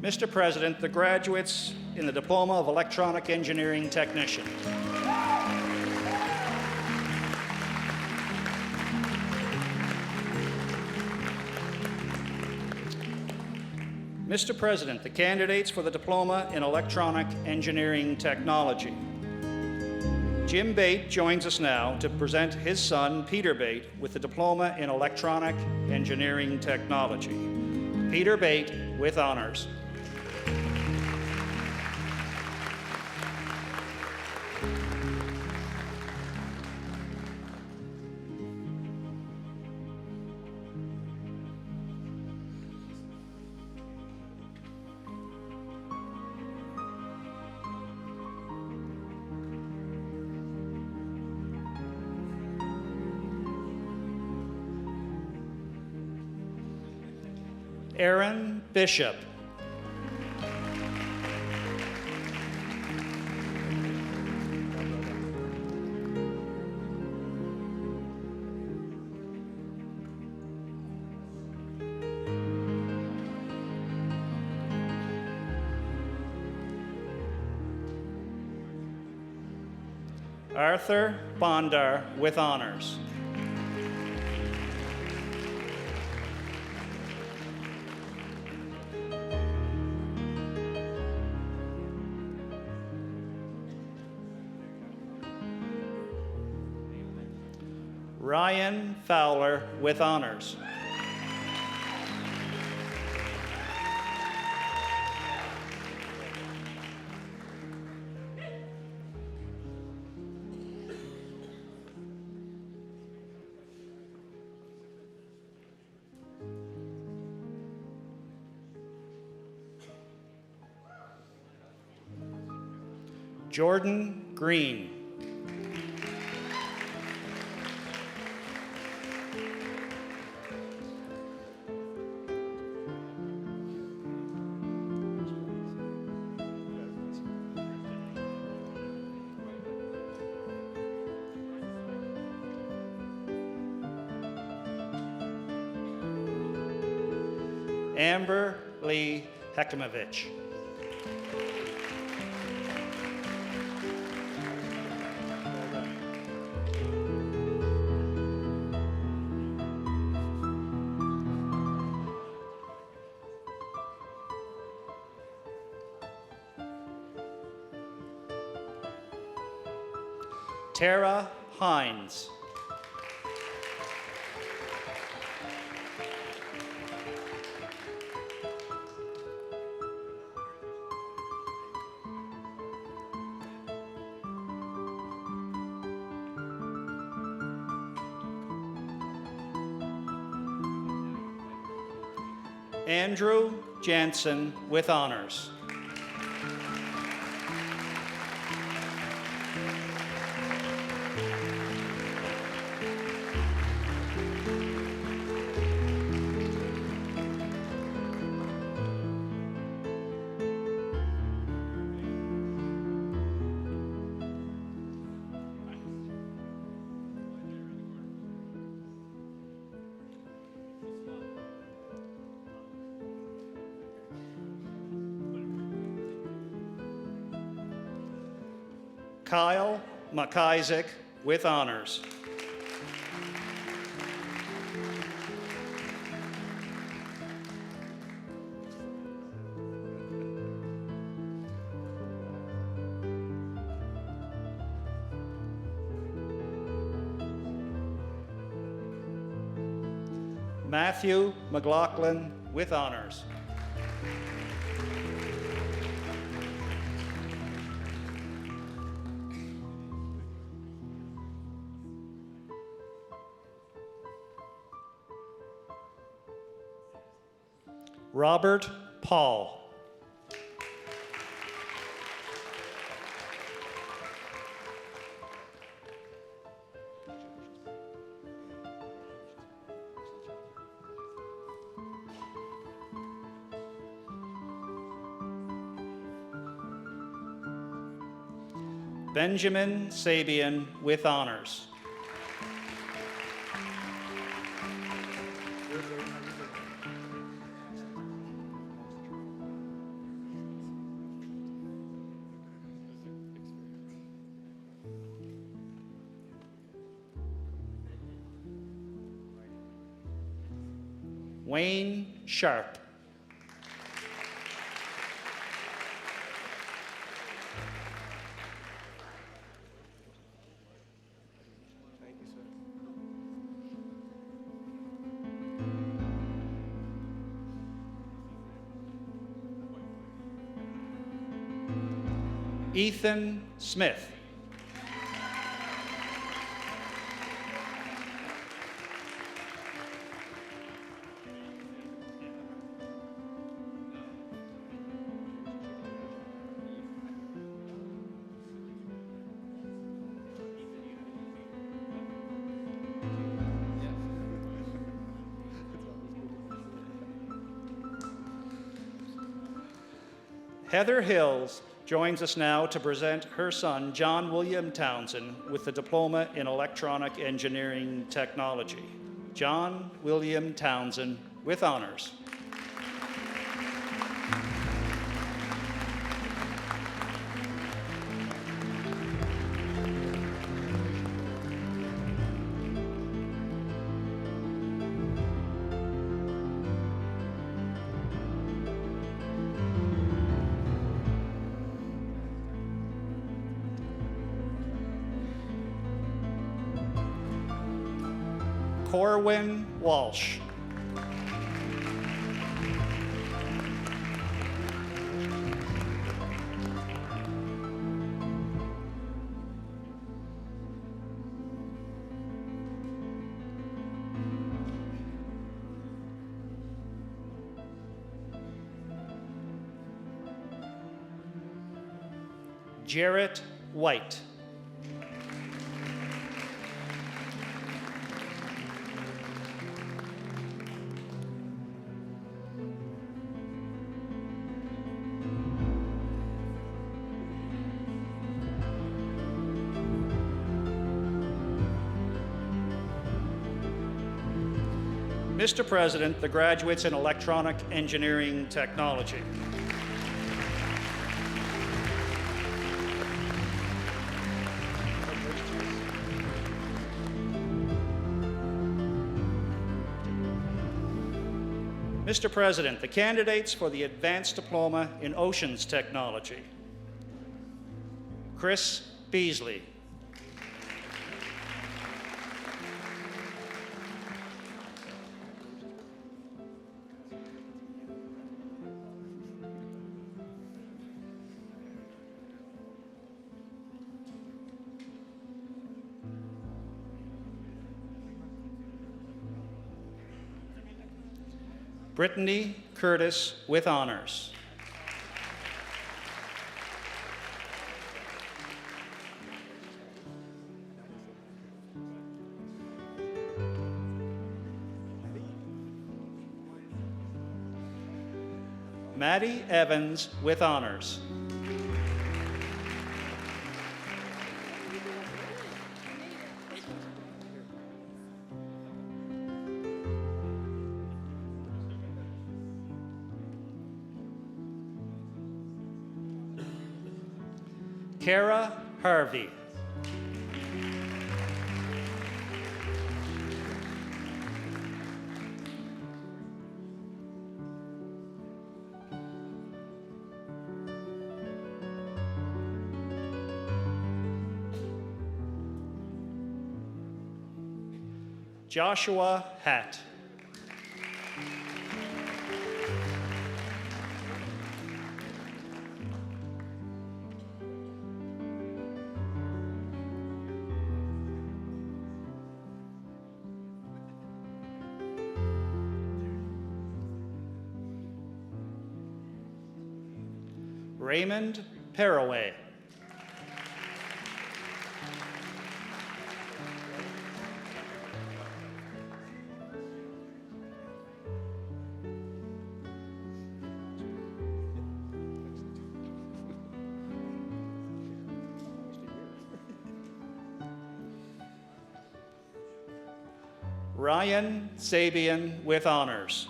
S5: Mr. President, the graduates in the Diploma of Electronic Engineering Technician. Mr. President, the candidates for the Diploma in Electronic Engineering Technology. Jim Bate joins us now to present his son, Peter Bate, with the Diploma in Electronic Engineering Technology. Peter Bate with honors. Aaron Bishop. Arthur Bondar with honors. Ryan Fowler with honors. Jordan Green. Amber Lee Hekimovich. Tara Hines. Andrew Jansen with honors. Kyle McIsaac with honors. Matthew McLaughlin with honors. Robert Paul. Benjamin Sabian with honors. Wayne Sharp. Ethan Smith. Heather Hills joins us now to present her son, John William Townsend, with the Diploma in Electronic Engineering Technology. John William Townsend, with honors. Corwin Walsh. Jarrett White. Mr. President, the graduates in Electronic Engineering Technology. Mr. President, the candidates for the Advanced Diploma in Oceans Technology. Chris Beasley. Brittany Curtis, with honors. Maddie Evans, with honors. Kara Harvey. Joshua Hatt. Raymond Paraway. Ryan Sabian, with honors.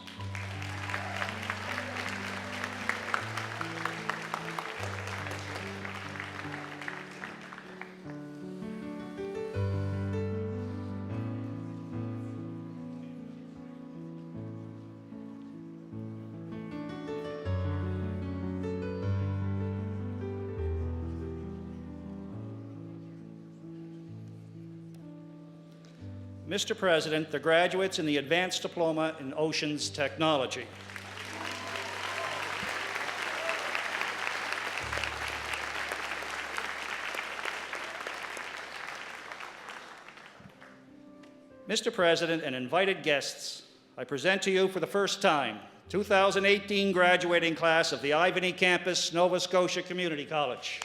S5: Mr. President, the graduates in the Advanced Diploma in Oceans Technology. Mr. President and invited guests, I present to you for the first time 2018 graduating class of the Ivany campus, Nova Scotia Community College.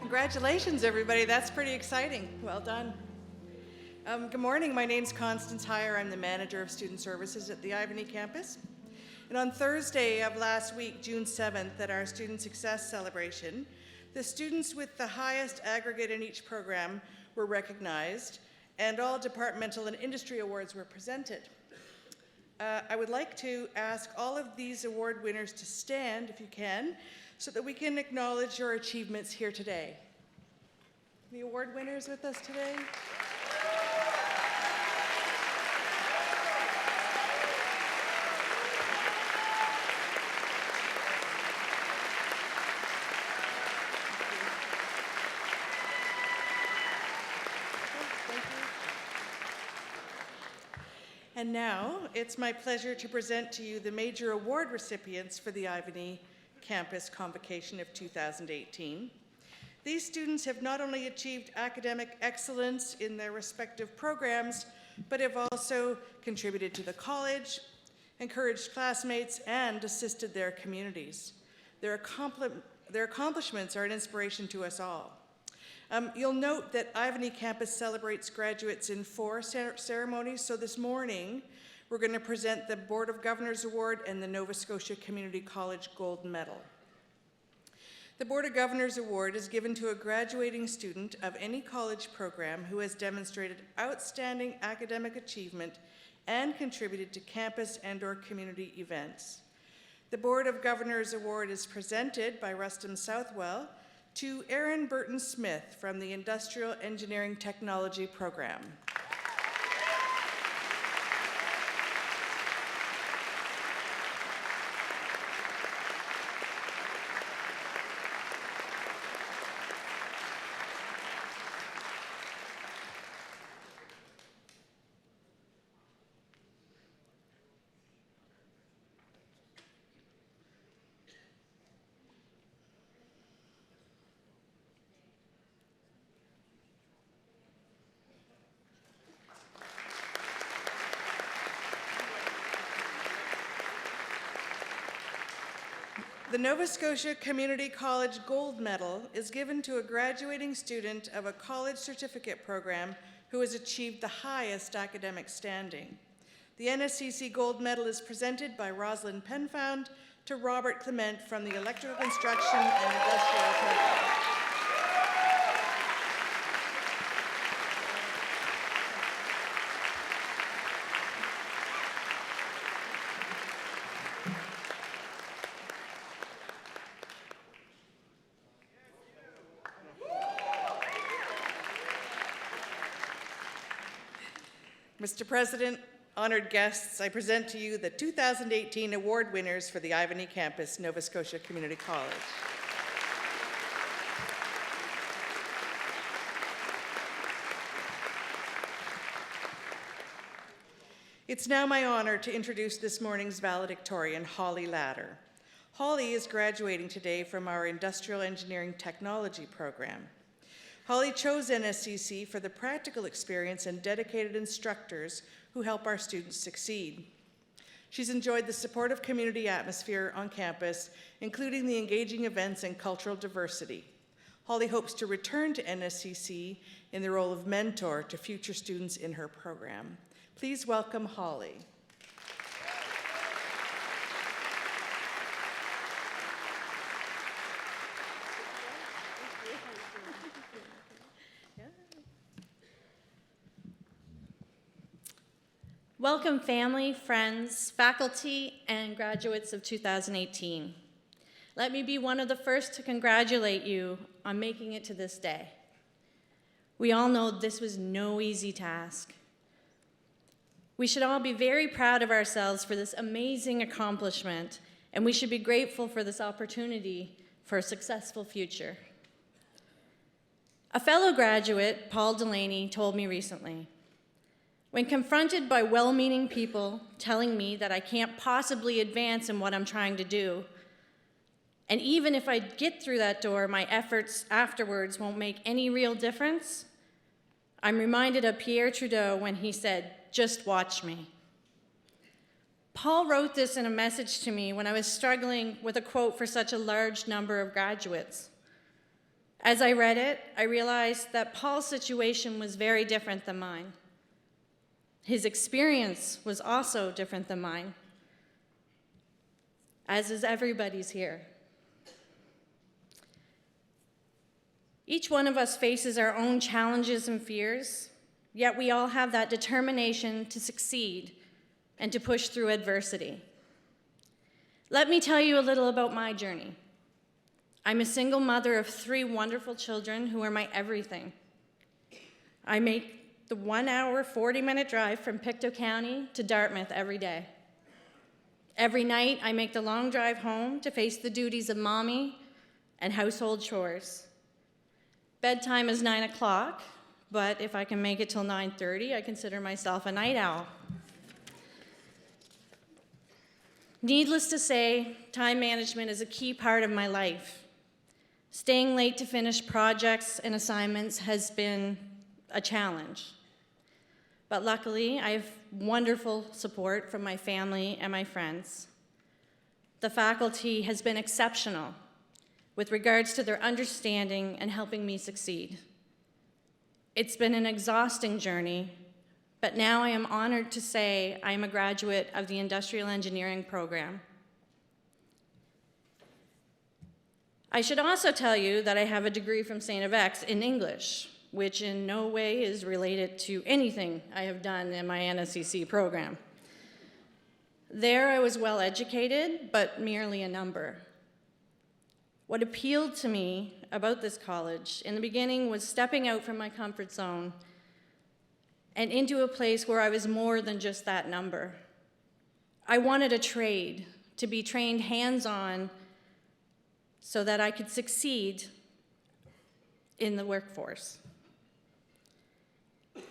S6: Congratulations, everybody. That's pretty exciting. Well done. Good morning. My name's Constance Heyer. I'm the Manager of Student Services at the Ivany campus. And on Thursday of last week, June 7th, at our Student Success Celebration, the students with the highest aggregate in each program were recognized, and all departmental and industry awards were presented. I would like to ask all of these award winners to stand, if you can, so that we can acknowledge your achievements here today. The award winners with us today? And now, it's my pleasure to present to you the major award recipients for the Ivany Campus Convocation of 2018. These students have not only achieved academic excellence in their respective programs, but have also contributed to the college, encouraged classmates, and assisted their communities. Their accomplishments are an inspiration to us all. You'll note that Ivany campus celebrates graduates in 4 ceremonies, so this morning we're going to present the Board of Governors Award and the Nova Scotia Community College Gold Medal. The Board of Governors Award is given to a graduating student of any college program who has demonstrated outstanding academic achievement and contributed to campus and/or community events. The Board of Governors Award is presented by Ruston Southwell to Aaron Burton Smith from the Industrial Engineering Technology Program. The Nova Scotia Community College Gold Medal is given to a graduating student of a college certificate program who has achieved the highest academic standing. The NSCC Gold Medal is presented by Rosalind Penfound to Robert Clement from the Electrical Construction and Industrial Program. Mr. President, honored guests, I present to you the 2018 award winners for the Ivany campus, Nova Scotia Community College. It's now my honor to introduce this morning's valedictorian, Holly Ladder. Holly is graduating today from our Industrial Engineering Technology program. Holly chose NSCC for the practical experience and dedicated instructors who help our students succeed. She's enjoyed the supportive community atmosphere on campus, including the engaging events and cultural diversity. Holly hopes to return to NSCC in the role of mentor to future students in her program. Please welcome Holly.
S7: Welcome family, friends, faculty, and graduates of 2018. Let me be one of the first to congratulate you on making it to this day. We all know this was no easy task. We should all be very proud of ourselves for this amazing accomplishment, and we should be grateful for this opportunity for a successful future. A fellow graduate, Paul Delaney, told me recently, when confronted by well-meaning people telling me that I can't possibly advance in what I'm trying to do, and even if I get through that door, my efforts afterwards won't make any real difference, I'm reminded of Pierre Trudeau when he said, "Just watch me." Paul wrote this in a message to me when I was struggling with a quote for such a large number of graduates. As I read it, I realized that Paul's situation was very different than mine. His experience was also different than mine, as is everybody's here. Each one of us faces our own challenges and fears, yet we all have that determination to succeed and to push through adversity. Let me tell you a little about my journey. I'm a single mother of 3 wonderful children who are my everything. I make the 1 hour, 40-minute drive from Pictou County to Dartmouth every day. Every night, I make the long drive home to face the duties of mommy and household chores. Bedtime is 9 o'clock, but if I can make it till 9:30, I consider myself a night owl. Needless to say, time management is a key part of my life. Staying late to finish projects and assignments has been a challenge. But luckily, I have wonderful support from my family and my friends. The faculty has been exceptional with regards to their understanding and helping me succeed. It's been an exhausting journey, but now I am honored to say I am a graduate of the Industrial Engineering program. I should also tell you that I have a degree from St. FX in English, which in no way is related to anything I have done in my NSCC program. There I was well educated, but merely a number. What appealed to me about this college in the beginning was stepping out from my comfort zone and into a place where I was more than just that number. I wanted a trade, to be trained hands-on so that I could succeed in the workforce.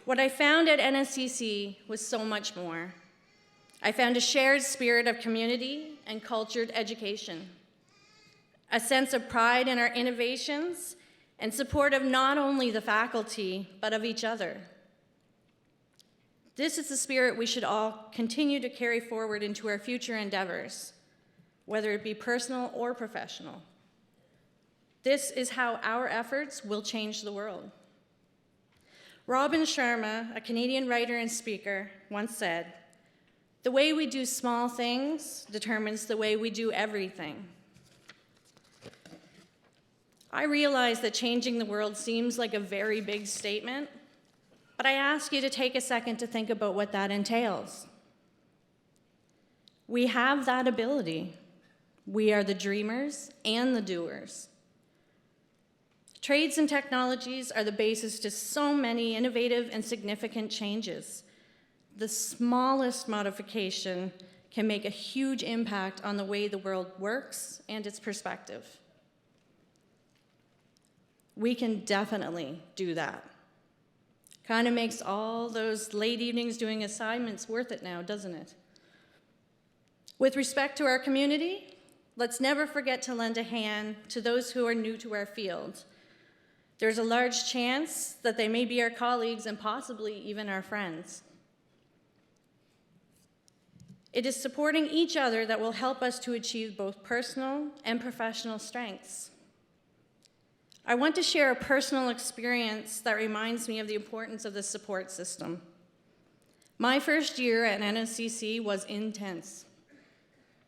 S7: What I found at NSCC was so much more. I found a shared spirit of community and cultured education, a sense of pride in our innovations, and support of not only the faculty, but of each other. This is the spirit we should all continue to carry forward into our future endeavors, whether it be personal or professional. This is how our efforts will change the world. Robin Sharma, a Canadian writer and speaker, once said, "The way we do small things determines the way we do everything." I realize that changing the world seems like a very big statement, but I ask you to take a second to think about what that entails. We have that ability. We are the dreamers and the doers. Trades and technologies are the basis to so many innovative and significant changes. The smallest modification can make a huge impact on the way the world works and its perspective. We can definitely do that. Kind of makes all those late evenings doing assignments worth it now, doesn't it? With respect to our community, let's never forget to lend a hand to those who are new to our field. There's a large chance that they may be our colleagues and possibly even our friends. It is supporting each other that will help us to achieve both personal and professional strengths. I want to share a personal experience that reminds me of the importance of the support system. My first year at NSCC was intense.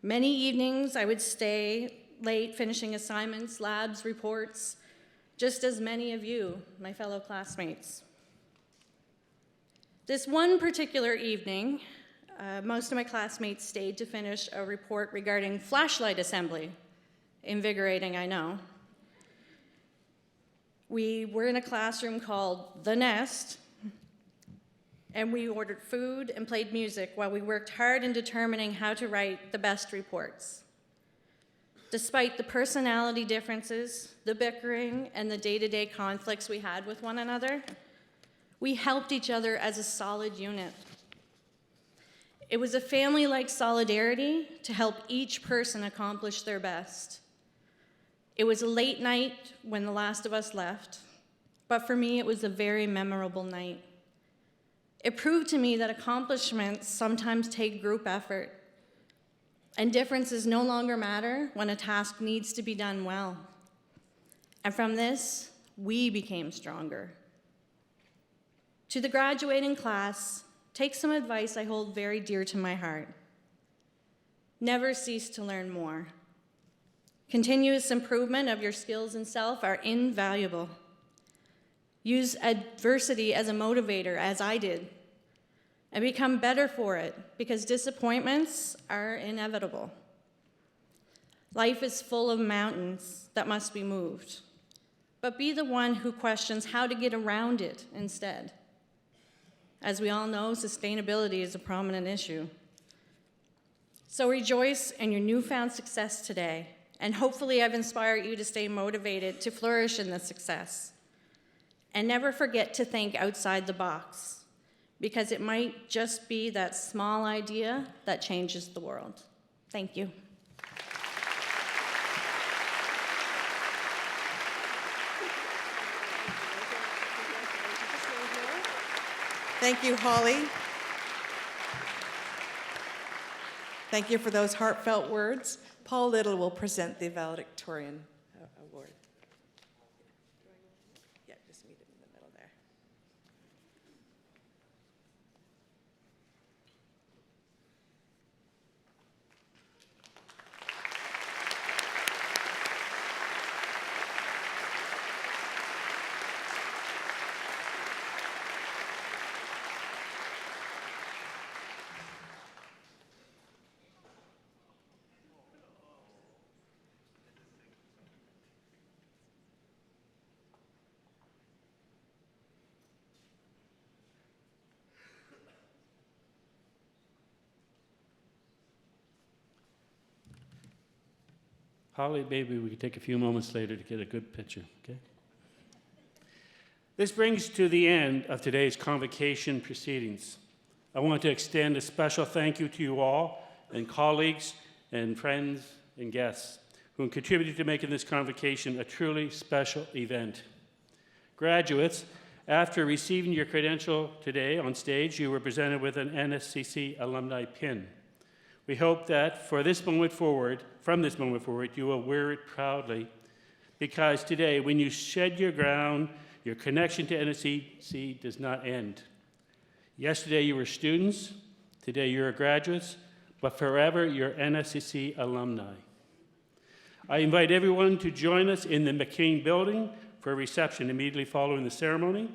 S7: Many evenings I would stay late finishing assignments, labs, reports, just as many of you, my fellow classmates. This one particular evening, most of my classmates stayed to finish a report regarding flashlight assembly. Invigorating, I know. We were in a classroom called The Nest, and we ordered food and played music while we worked hard in determining how to write the best reports. Despite the personality differences, the bickering, and the day-to-day conflicts we had with one another, we helped each other as a solid unit. It was a family-like solidarity to help each person accomplish their best. It was a late night when the last of us left, but for me, it was a very memorable night. It proved to me that accomplishments sometimes take group effort, and differences no longer matter when a task needs to be done well. And from this, We became stronger. To the graduating class, take some advice I hold very dear to my heart. Never cease to learn more. Continuous improvement of your skills and self are invaluable. Use adversity as a motivator, as I did, and become better for it, because disappointments are inevitable. Life is full of mountains that must be moved, but be the one who questions how to get around it instead. As we all know, sustainability is a prominent issue. So rejoice in your newfound success today, and hopefully I've inspired you to stay motivated to flourish in this success. And never forget to think outside the box, because it might just be that small idea that changes the world. Thank you.
S6: Thank you, Holly. Thank you for those heartfelt words. Paul Little will present the valedictorian award. Yeah, just meet him in the middle there.
S1: Holly, maybe we could take a few moments later to get a good picture, okay? This brings to the end of today's convocation proceedings. I want to extend a special thank you to you all and colleagues and friends and guests who contributed to making this convocation a truly special event. Graduates, after receiving your credential today on stage, you were presented with an NSCC alumni pin. We hope that from this moment forward, you will wear it proudly, because today, when you shed your crown, your connection to NSCC does not end. Yesterday you were students, today you're graduates, but forever you're NSCC alumni. I invite everyone to join us in the McCain building for a reception immediately following the ceremony.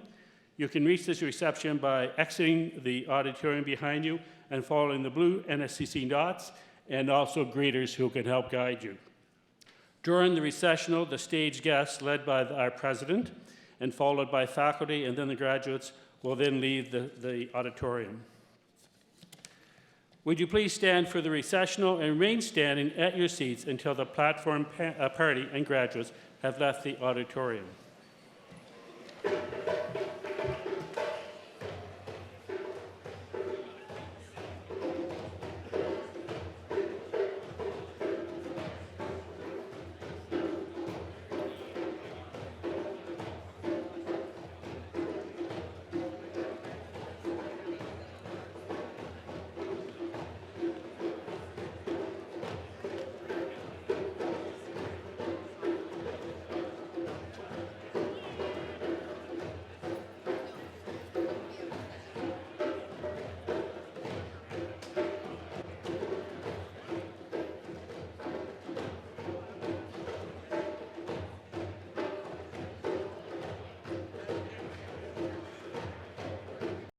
S1: You can reach this reception by exiting the auditorium behind you and following the blue NSCC dots, and also greeters who can help guide you. During the recessional, the stage guests, led by our president, and followed by faculty, and then the graduates, will then leave the auditorium. Would you please stand for the recessional and remain standing at your seats until the platform party and graduates have left the auditorium.